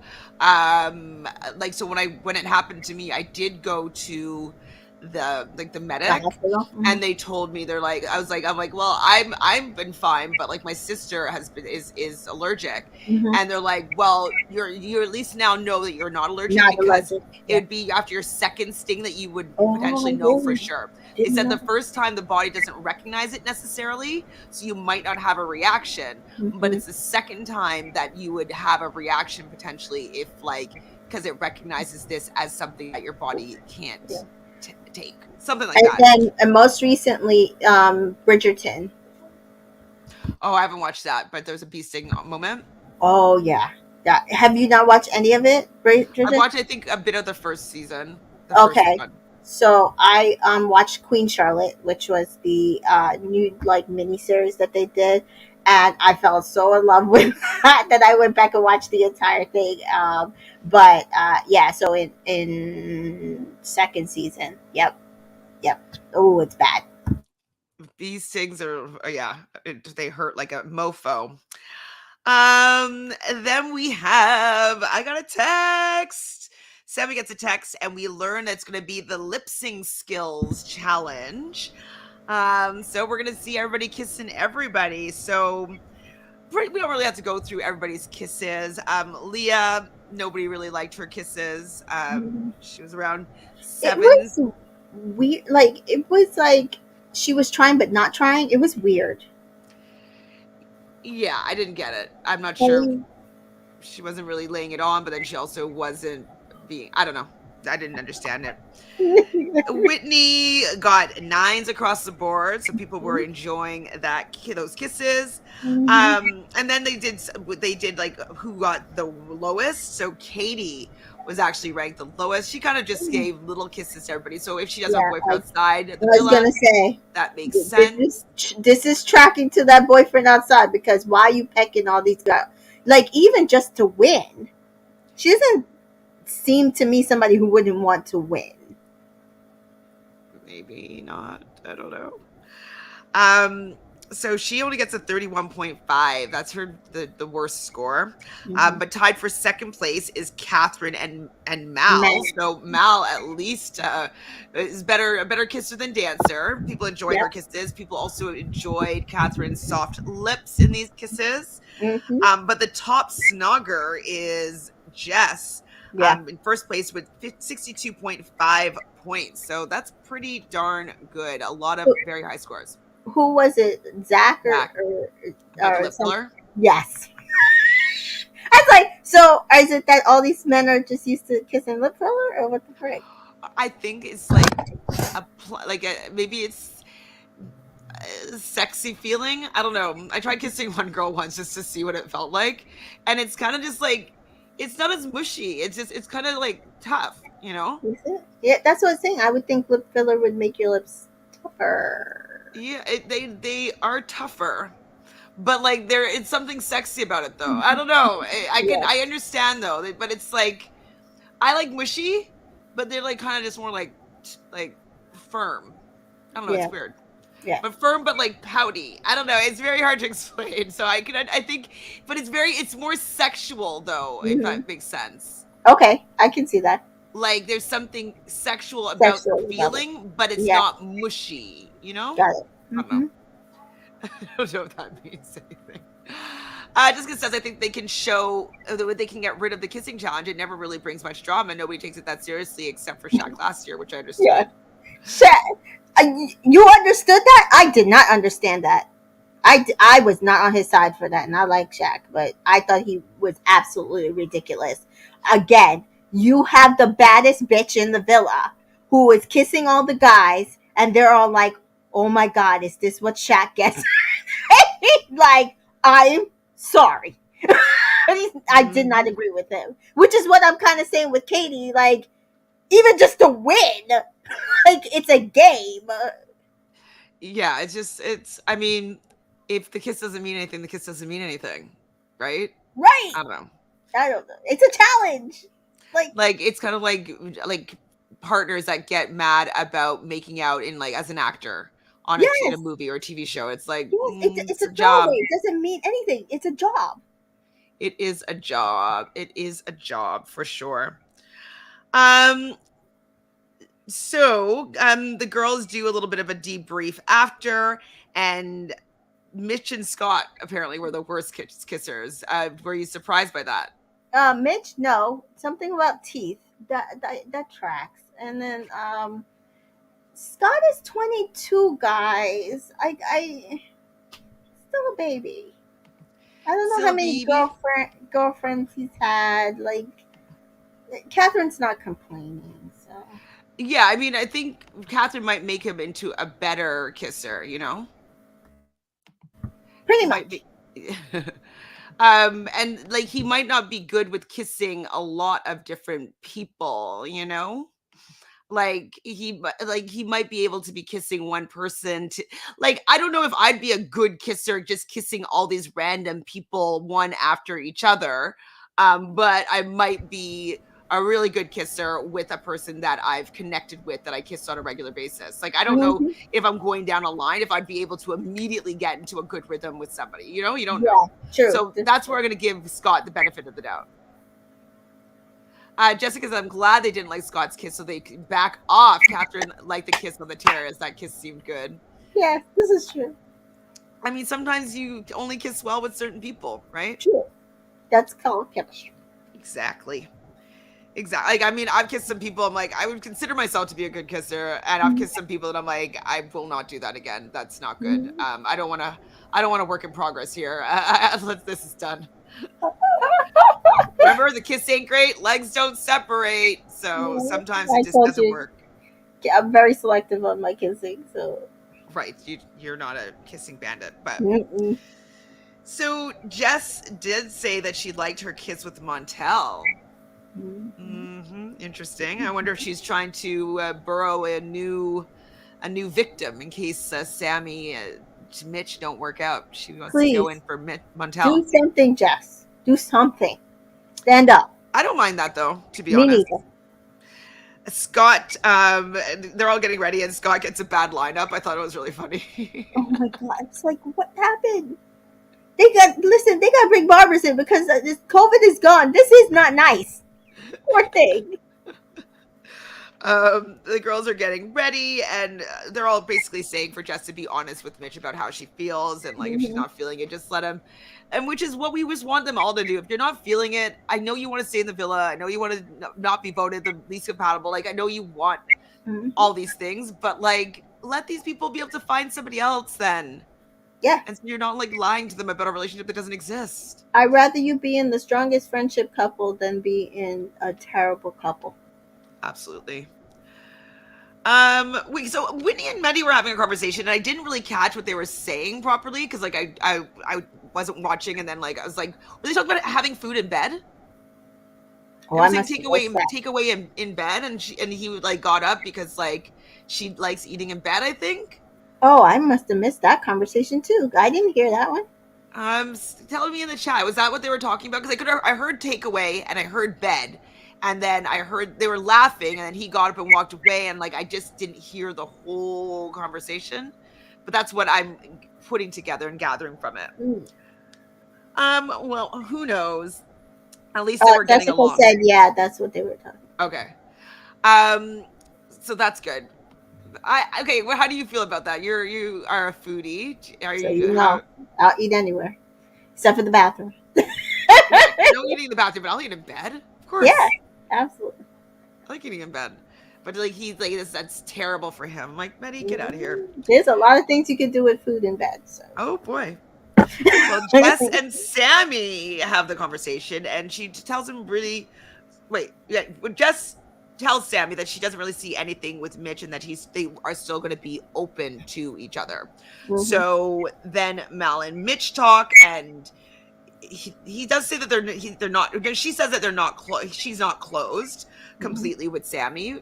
like, so when it happened to me, I did go to the The medic hospital. Hmm. and they told me I'm like, well, I'm been fine, but like my sister is allergic. Hmm. And they're like, well, you at least now know that you're not allergic Not because allergic. it Yeah. would be after your second sting that you would Oh, potentially I know for didn't sure. They didn't said know. the first time the body doesn't recognize it necessarily, so you might not have a reaction, but Hmm. it's the second time that you would have a reaction potentially if like because it recognizes this as something that your body can't Yeah. take, something like And that. then most recently, Bridgerton. Oh, I haven't watched that, but there's a bee sting moment. Oh yeah. Have you not watched any of it, I Bridgerton? watched, I think, a bit of the first season, the first Okay. one. So I watched Queen Charlotte, which was the new like miniseries that they did, and I fell so in love with that I went back and watched the entire thing. But yeah, so in second season, yep. Oh, it's bad. Bee stings are yeah, they hurt like a mofo. Then we have I got a text. Sammy gets a text, and we learn that it's going to be the lip sync skills challenge. So we're gonna see everybody kissing everybody. So we don't really have to go through everybody's kisses. Leah, nobody really liked her kisses. She was around It 7. was weird. Like it was like she was trying but not trying. It was weird. Yeah, I didn't get it. I'm not sure. Um, She wasn't really laying it on, but then she also wasn't being. I don't know. I didn't understand it. Whitney got 9s across the board, so people were enjoying those kisses. Mhm. And then they did like who got the lowest. So Katie was actually ranked the lowest. She kind of just gave little kisses to everybody. So if she does have a Yeah, boyfriend outside I the was villa, gonna say that makes th- this sense. is this is tracking to that boyfriend outside because why are you pecking all these guys? Like even just to win, she doesn't seem to me somebody who wouldn't want to win. Maybe not. I don't know. Um, So she only gets a 31.5. That's the worst score. Mhm. But tied for second place is Catherine and Mal. Man. So Mal at least is better a better kisser than dancer. People enjoyed her Yep. kisses. People also enjoyed Catherine's soft lips in these kisses. Hmm. But the top snogger is Jess, Yeah. in first place with 62.5 points. So that's pretty darn good. A lot of Who, very high scores. who was it? Zach Zach, about the or lip some? filler. Yes. I was like, so is it that all these men are just used to kissing lip filler, or what the frick? I think it's like maybe it's a sexy feeling. I don't know. I tried kissing one girl once just to see what it felt like, and it's kind of just like it's not as mushy. It's kind of like tough, you know. Is it? Yeah, that's what I was saying. I would think lip filler would make your lips tougher. Yeah, they are tougher, but like there it's something sexy about it though. I don't know. Yeah. I understand though, but it's like I like mushy, but they're like kind of just more like firm. I don't know. It's Yeah. weird. Yeah. But firm, but like pouty. I don't know. It's very hard to explain. So I think, but it's more sexual though, if Hmm. that makes sense. Okay, I can see that. Like there's something sexual about the Sexual about it. feeling, but it's Yeah. not mushy. You know? Got it. I don't know. Hmm. I don't know if that means anything. Just because I think they can show that they can get rid of the kissing challenge. It never really brings much drama. Nobody takes it that seriously except for Shaq last year, which I Yeah. understood. You understood that? I did not understand that. I was not on his side for that, and I like Shaq, but I thought he was absolutely ridiculous. Again, you have the baddest bitch in the villa who is kissing all the guys, and they're all like, "Oh my god, is this what Shaq gets?" Like, I'm sorry. I did not Mhm. agree with him, which is what I'm kind of saying with Katie. Like, even just to win, like it's a game. Yeah, I mean, if the kiss doesn't mean anything, the kiss doesn't mean anything, right? Right. I don't know. I don't know. It's a challenge. Like, Like it's kind of like partners that get mad about making out in like as an actor on in a yes, movie or a TV show. It's like yes, it's it's a a job. throwaway. It doesn't mean anything. It's a job. It is a job. It is a job for sure. Um the girls do a little bit of a debrief after, and Mitch and Scott apparently were the worst kissers. Were you surprised by that? Mitch, no, something about teeth. That tracks. And then Scott is 22, guys. I still a baby. I don't know how Still many baby. girlfriends he's had. Like, Catherine's not complaining, so Yeah, I mean, I think Catherine might make him into a better kisser, you know? pretty Might much. be. And like he might not be good with kissing a lot of different people, you know? Like he might be able to be kissing one person to like I don't know if I'd be a good kisser just kissing all these random people one after each other. But I might be a really good kisser with a person that I've connected with that I kiss on a regular basis. Like I don't know Hmm. if I'm going down a line if I'd be able to immediately get into a good rhythm with somebody. You know, you don't know. Yeah, true. So that's where I'm going to give Scott the benefit of the doubt. Jessica says, I'm glad they didn't like Scott's kiss, so they could back off. Catherine liked the kiss on the terrace. That kiss seemed good. Yes, this is true. I mean, sometimes you only kiss well with certain people, right? True. That's called chemistry. Exactly. Exactly. Like, I mean, I've kissed some people. I'm like, I would consider myself to be a good kisser, and I've kissed some people that I'm like, I will not do that again. That's not good. Mhm. I don't want to. I don't want to work in progress here. This is done. Remember, the kiss ain't great. Legs don't separate. So Yeah, sometimes it I just told doesn't you. work. I'm very selective on my kissing, so. Right. You're not a kissing bandit, but Mm-mm. so Jess did say that she liked her kiss with Montel. Mhm. Interesting. I wonder if she's trying to burrow a new victim in case Sammy Mitch don't work out. She wants to go in Please for Montel. do something, Jess. Do something. Stand up. I don't mind that though, to be Me honest. neither. Scott, they're all getting ready, and Scott gets a bad lineup. I thought it was really funny. Oh my god! It's like, what happened? They got listen. They got to bring barbers in because this COVID is gone. This is not nice. Poor thing. The girls are getting ready, and they're all basically saying for Jess to be honest with Mitch about how she feels, and like if she's Mm-hmm. not feeling it, just let him. And which is what we just want them all to do. If you're not feeling it, I know you want to stay in the villa. I know you want to not be voted the least compatible. Like I know you want Mm-hmm. all these things, but like let these people be able to find somebody else then. Yeah, And so you're not like lying to them about a relationship that doesn't exist. I'd rather you be in the strongest friendship couple than be in a terrible couple. Absolutely. So Whitney and Meddy were having a conversation, and I didn't really catch what they were saying properly because like I wasn't watching, and then like I was like, were they talking about having food in bed? Oh, They I were saying must have missed that. take away in bed, and he like got up because like she likes eating in bed. I think. Oh, I must have missed that conversation too. I didn't hear that one. Telling me in the chat, was that what they were talking about? Because I heard takeaway and I heard bed, and then I heard they were laughing, and then he got up and walked away, and like I just didn't hear the whole conversation, but that's what I'm putting together and gathering from it. Mm. Well, who knows? At least they were getting Jessica along. said, yeah, that's what they were talking. Okay. Um, so that's good. Okay. Well, how do you feel about that? You are a foodie. Are So you how? I'll eat anywhere except for the bathroom. Yeah, no eating in the bathroom, but I'll eat in bed. Of Yeah, course. absolutely. I like eating in bed. But like he's like that's terrible for him. I'm like, Betty, get out of here. There's a lot of things you can do with food in bed. So. Oh boy. Well, Jess and Sammy have the conversation, and she tells him really wait, yeah, Jess tells Sammy that she doesn't really see anything with Mitch and that they are still going to be open to each other. Mhm. So then Mal and Mitch talk, and he does say that they're not. She says that they're not close. She's not closed Mhm. completely with Sammy.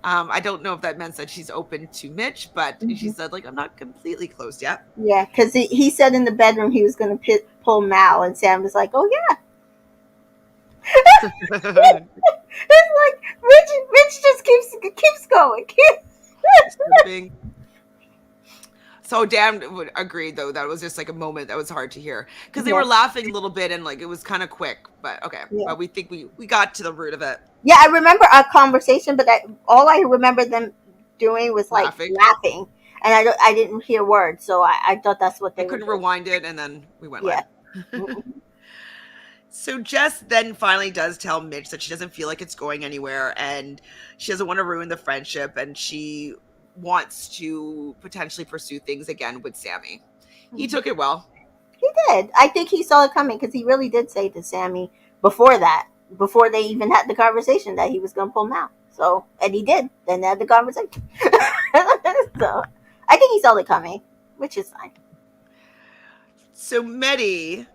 I don't know if that meant that she's open to Mitch, but she Mhm. said like I'm not completely closed yet. Yeah, because he said in the bedroom he was going to pull Mal, and Sam was like, "Oh yeah." It's like Rich just keeps going. Being so Dan would agree though that it was just like a moment that was hard to hear because they Yeah, were laughing a little bit and like it was kind of quick, but okay. yeah, But we think we got to the root of it. yeah. I remember our conversation, but all I remember them doing was like Laughing. laughing, and I didn't hear words, so I thought that's what I they were couldn't doing. rewind it, and then we went Yeah. live. Mhm. So Jess then finally does tell Mitch that she doesn't feel like it's going anywhere, and she doesn't want to ruin the friendship, and she wants to potentially pursue things again with Sammy. He Mhm. took it well. He did. I think he saw it coming because he really did say to Sammy before that, before they even had the conversation, that he was going to pull him out. So, and he did. Then they had the conversation. So, I think he saw it coming, which is fine. So Meddy,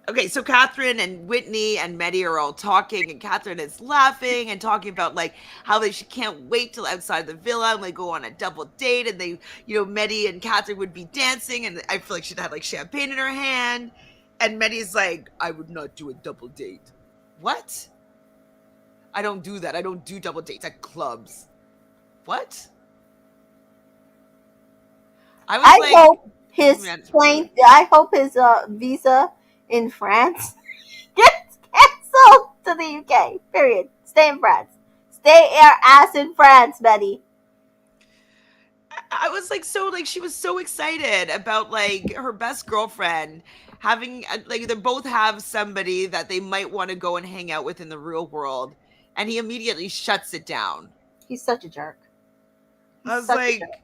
okay, so Catherine and Whitney and Meddy are all talking, and Catherine is laughing and talking about like how she can't wait till outside the villa and they go on a double date, and they, Meddy and Catherine would be dancing, and I feel like she'd have like champagne in her hand, and Meddy's like, I would not do a double date. What? I don't do that. I don't do double dates at clubs. What? I was I like, hope his man, it's plane. rude. I hope his visa in France gets canceled to the UK. Period. Stay in France. Stay your ass in France, Betty. I was like so like she was so excited about like her best girlfriend having like they both have somebody that they might want to go and hang out with in the real world, and he immediately shuts it down. He's such a jerk. He's I was such a jerk. like,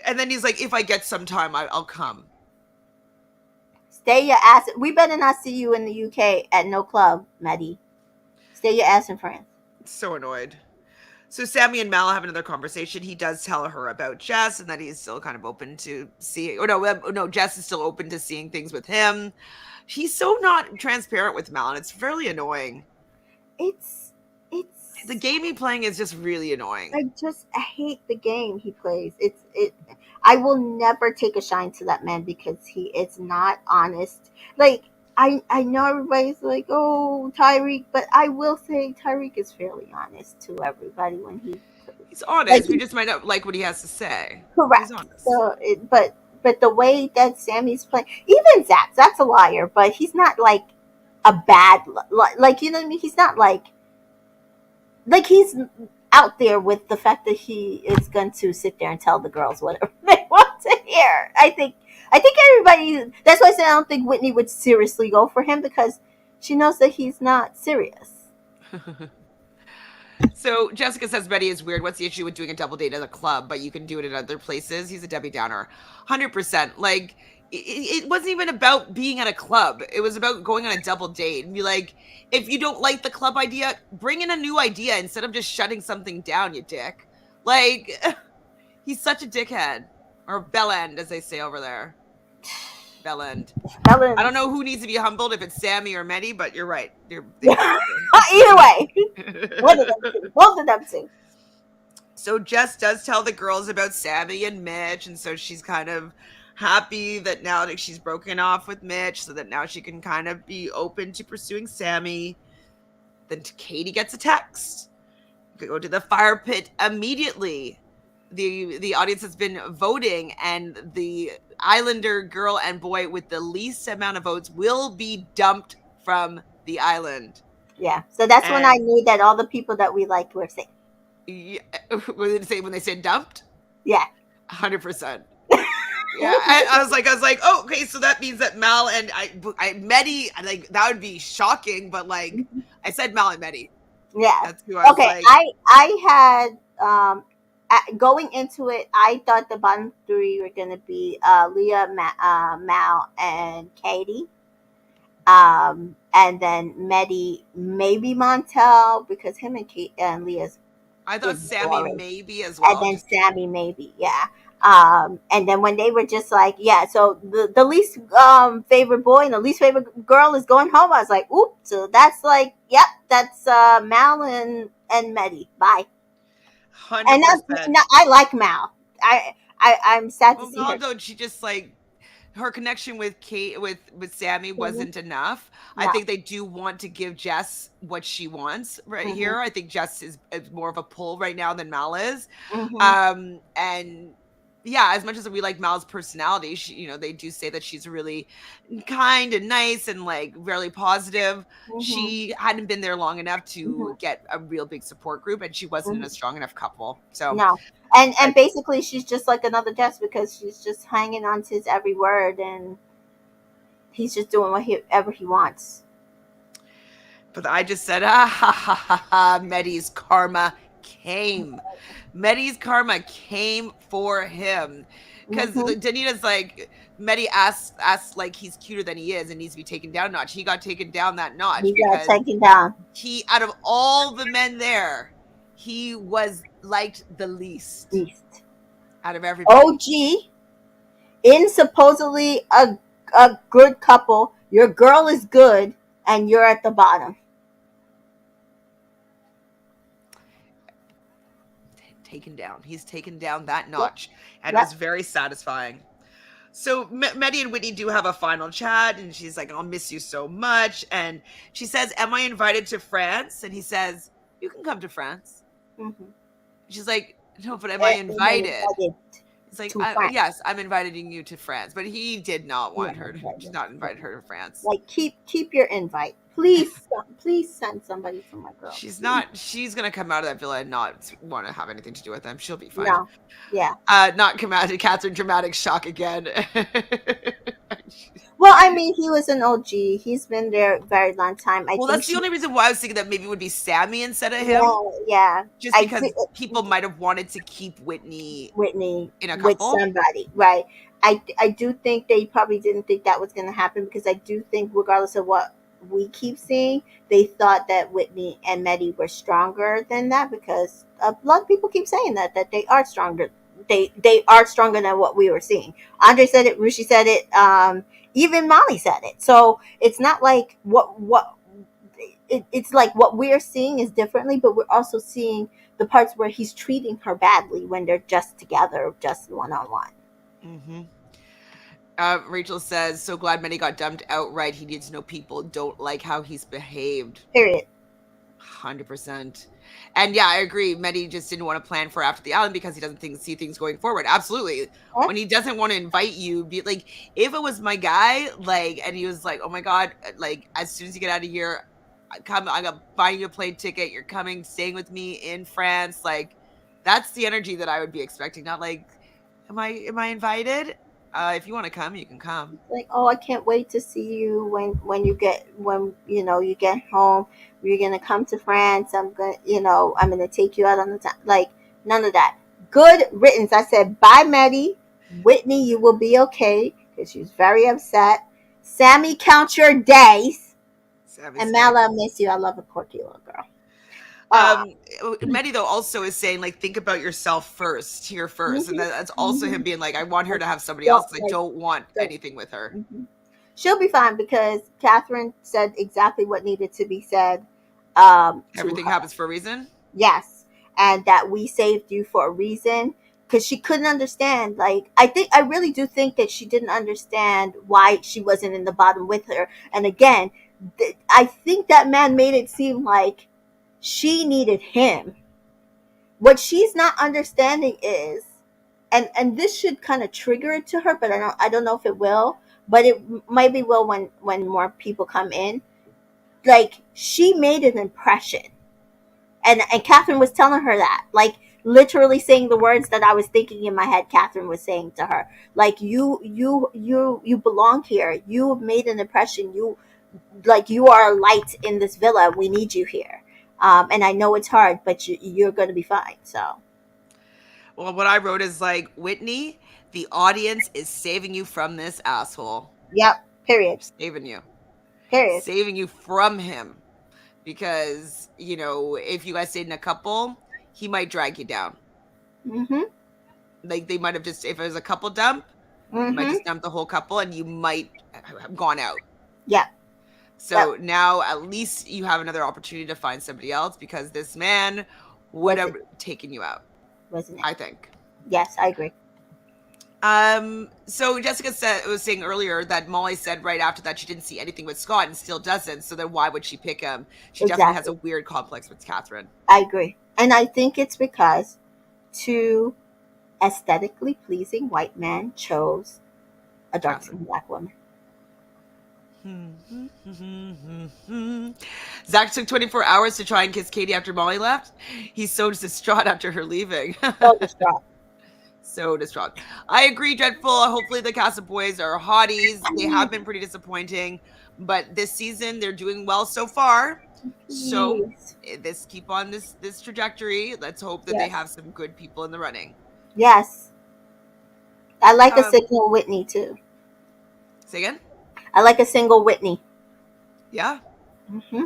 and then he's like, if I get some time, I'll come. Stay your ass. We better not see you in the UK at no club, Maddie. Stay your ass in France. So annoyed. So Sammy and Mal have another conversation. He does tell her about Jess and that he's still kind of open to seeing. Or no, Jess is still open to seeing things with him. He's so not transparent with Mal, and it's fairly annoying. It's The game he's playing is just really annoying. I hate the game he plays. I will never take a shine to that man because he is not honest. Like I know everybody's like, oh, Tyreek, but I will say Tyreek is fairly honest to everybody when he He's like honest. We he, just might not like what he has to say. He's correct. honest. So, but the way that Sammy's playing, even Zach's a liar, but he's not like a bad like you know what I mean. He's not like he's out there with the fact that he is going to sit there and tell the girls whatever they want to hear. I think everybody. That's why I said I don't think Whitney would seriously go for him because she knows that he's not serious. So Jessica says Betty is weird. What's the issue with doing a double date at a club, but you can do it at other places? He's a Debbie Downer, 100%. Like it wasn't even about being at a club. It was about going on a double date and be like, if you don't like the club idea, bring in a new idea instead of just shutting something down, you dick. Like he's such a dickhead, or bellend as they say over there. Bellend. I don't Ellen, know who needs to be humbled, if it's Sammy or Medi, but you're right. They both either way, one of do. them two, both of them two. So Jess does tell the girls about Sammy and Mitch, and so she's kind of happy that now that she's broken off with Mitch, so that now she can kind of be open to pursuing Sammy. Then Katie gets a text. Go to the fire pit immediately. The audience has been voting, and the Islander girl and boy with the least amount of votes will be dumped from the island. Yeah, so that's when I And knew that all the people that we liked were safe. yeah, when they say dumped, Yeah. 100%. Yeah, I was like, oh, okay, so that means that Mal and Medi, like that would be shocking, but like I said, Mal and Medi. Yeah. That's who I was Okay. like. I had going into it, I thought the bottom three were gonna be Leah, Mal, and Katie. And then Medi, maybe Montel because him and Kate and Leah's I thought is Sammy boring. maybe as And well. then Just Sammy, maybe, yeah. And then when they were just like, yeah, so the least favorite boy and the least favorite girl is going home, I was like, oop, so that's like, yep, that's Mal and Medi. Bye. And 100%. I like Mal. I'm sad to Well, see her. Mal, though, she just like her connection with Kate with Sammy Mhm. wasn't enough. I No. think they do want to give Jess what she wants right Mhm. here. I think Jess is more of a pull right now than Mal is. Mhm. And yeah, as much as we like Mal's personality, they do say that she's really kind and nice and like really positive. Mhm. She hadn't been there long enough to Mhm. get a real big support group, and she wasn't in a Mhm. strong enough couple. So No. And I, basically she's just like another Jess because she's just hanging on to his every word and he's just doing whatever he wants. but I just said, ah, ha, ha, ha, ha, Medi's karma came. Medi's karma came for him. Because Mhm. Danita's like, Medi asks like he's cuter than he is and needs to be taken down a notch. He got taken down that notch He got because taken down. he, out of all the men there, he was liked the least Beast. out of everybody. OG in supposedly a good couple. Your girl is good and you're at the bottom. Taken down. He's taken down that Yep. notch. And it Yep. was very satisfying. So Medi and Whitney do have a final chat, and she's like, "I'll miss you so much." And she says, "Am I invited to France?" And he says, "You can come to France." Mm-hmm. She's like, "No, but am I And then invited?" invited He's like, to France. "Yes, I'm inviting you to France," but he did not want Yeah, her. Did not invite her to France. like keep your invite, please. Please send somebody for my girl. She's Please. not. She's gonna come out of that villa and not want to have anything to do with them. She'll be fine. No. Yeah. Not come out of Catherine dramatic shock again. Well, I mean, he was an OG. He's been there a very long time. I Well, think that's the she. only reason why I was thinking that maybe it would be Sammy instead of him. Yeah. Yeah. Just I because people might have wanted to keep Whitney Whitney in a with couple. somebody, right? I do think they probably didn't think that was going to happen because I do think, regardless of what we keep seeing, they thought that Whitney and Medi were stronger than that because a lot of people keep saying that they are stronger. They are stronger than what we were seeing. Andre said it. Rishi said it. Even Molly said it. So it's not like what. It's like what we're seeing is differently, but we're also seeing the parts where he's treating her badly when they're just together, just one on one. Mm-hmm. Rachel says, so glad Manny got dumped outright. He needs to know people don't like how he's behaved. Period. 100%. And yeah, I agree. Mehdi just didn't want to plan for after the island because he doesn't see things going forward. Absolutely. Huh? When he doesn't want to invite you, be like, if it was my guy, like, and he was like, oh my God, like, as soon as you get out of here, I'm gonna buy you a plane ticket. You're coming, staying with me in France. Like, that's the energy that I would be expecting. Not like, am I invited? If you want to come, you can come. Like, oh, I can't wait to see you when you get when you get home. You're gonna come to France. I'm gonna take you out on the time. Like, none of that. Good riddance. I said bye, Maddie. Whitney, you will be okay because she's very upset. Sammy, count your days. Savvy And Snake. Mala, I miss you. I love a quirky little girl. Uh, Um, Mehdi though also is saying like think about yourself first, here first, and mhm, that's also him mhm. being like, I want her Like, to have somebody else don't because I like don't want don't. anything with her. Mhm. She'll be fine because Catherine said exactly what needed to be said to Everything her. happens for a reason. Yes, and that we saved you for a reason because she couldn't understand. Like, I really do think that she didn't understand why she wasn't in the bottom with her. And again, I think that man made it seem like she needed him. What she's not understanding is, and this should kind of trigger it to her, but I don't know if it will, but it maybe will when more people come in. Like, she made an impression, and Catherine was telling her that, like, literally saying the words that I was thinking in my head. Catherine was saying to her, like, you belong here. You made an impression. You are a light in this villa. We need you here. And I know it's hard, but you're going to be fine. So, Well, what I wrote is like, Whitney, the audience is saving you from this asshole. yep. Period. Saving you. Period. Saving you from him. Because, if you guys stayed in a couple, he might drag you down. Mm-hmm. Like they might have just, if it was a couple dump, he might Mm-hmm. just dump the whole couple and you might have gone out. Yep. Yep. So now at least you have another opportunity to find somebody else because this man would Was have it? taken you out, Wasn't it? I think. Yes, I agree. So Jessica was saying earlier that Molly said right after that she didn't see anything with Scott and still doesn't. So then why would she pick him? She definitely has a Exactly. weird complex with Catherine. I agree. And I think it's because two aesthetically pleasing white men chose a dark Catherine. skinned black woman. Zach took 24 hours to try and kiss Katie after Molly left. He's so distraught after her leaving. So distraught. So distraught. I agree, Dreadful. Hopefully, the cast of boys are hotties. They have been pretty disappointing, but this season they're doing well so far. So Yes. this keep on this trajectory. Let's hope that they Yes. have some good people in the running. Yes. I like a Um, single Whitney too. say again. I like a single Whitney. Yeah. Hmm.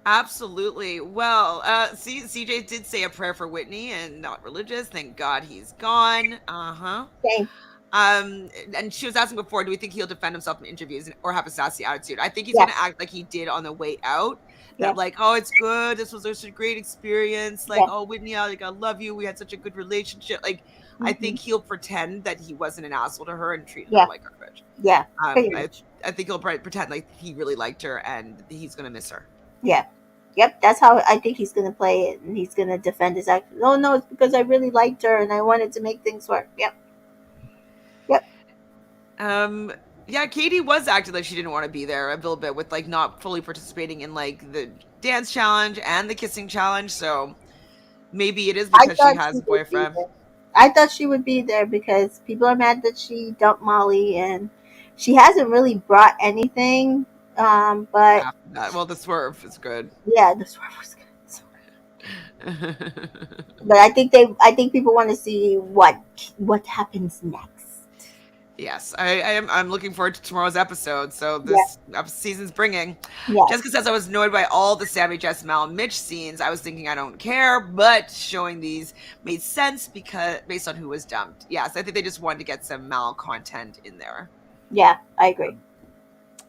Absolutely. Well, CJ did say a prayer for Whitney and not religious. Thank God he's gone. Uh-huh. Same. And she was asking before, do we think he'll defend himself in interviews or have a sassy attitude? I think he's gonna Yes. act like he did on the way out. That Yes. like, oh, it's good. This was such a great experience. Like, Yes. oh, Whitney, I love you. We had such a good relationship. Like, I Hmm. think he'll pretend that he wasn't an asshole to her and treat her Yeah. like garbage. Yeah. Pretty I, much. I think he'll pretend like he really liked her and he's gonna miss her. Yeah. Yep. That's how I think he's gonna play it, and he's gonna defend his act. Oh no, it's because I really liked her and I wanted to make things work. Yep. Yep. Yeah, Katie was acting like she didn't want to be there a little bit with like not fully participating in like the dance challenge and the kissing challenge. So maybe it is I because she thought she has a would be boyfriend. there. I thought she would be there because people are mad that she dumped Molly, and she hasn't really brought anything. But After that. Well, the swerve is good. yeah, the swerve was good. But I think people want to see what happens next. Yes, I'm looking forward to tomorrow's episode. So Yeah. this season's bringing. Jessica Yes. says I was annoyed by all the Sammy, Jess, Mal, and Mitch scenes. I was thinking I don't care, but showing these made sense because based on who was dumped. Yes, I think they just wanted to get some Mal content in there. Yeah, I agree.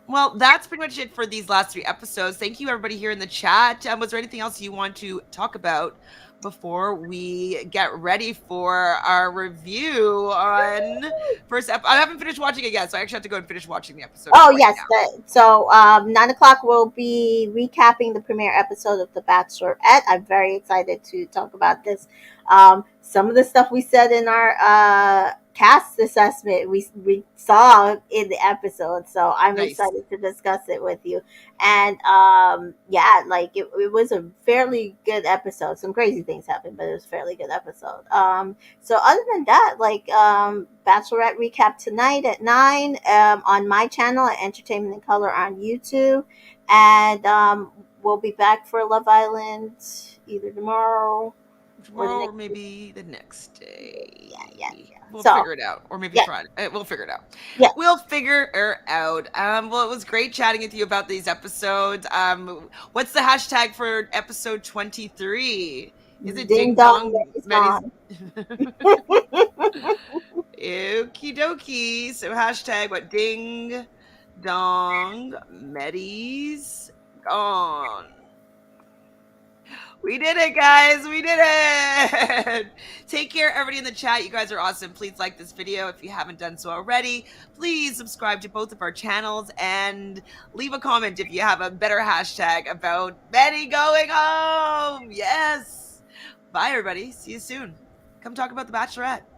Well, that's pretty much it for these last 3 episodes. Thank you, everybody here in the chat. Was there anything else you want to talk about before we get ready for our review on first episode? I haven't finished watching it yet, so I actually have to go and finish watching the episode Oh right yes, now. so 9 o'clock we'll be recapping the premiere episode of The Bachelorette. I'm very excited to talk about this. Some of the stuff we said in our cast assessment we saw in the episode, so I'm Nice. excited to discuss it with you. And yeah, like it was a fairly good episode. Some crazy things happened, but it was a fairly good episode. So other than that, like Bachelorette recap tonight at 9 on my channel at Entertainment in Color on YouTube, and we'll be back for Love Island either tomorrow or the Tomorrow or next. maybe the next day. Yeah. We'll So figure it out. Or maybe yeah, Friday. We'll figure it out. yeah. We'll figure it out. Well, it was great chatting with you about these episodes. What's the hashtag for episode 23? Is it Ding Ding dong, Dong is Meddy's? gone. Okie dokie. So hashtag what? Ding Dong Meddy's gone. We did it, guys. We did it. Take care, everybody in the chat. You guys are awesome. Please like this video if you haven't done so already. Please subscribe to both of our channels and leave a comment if you have a better hashtag about Betty going home. Yes. Bye, everybody. See you soon. Come talk about The Bachelorette.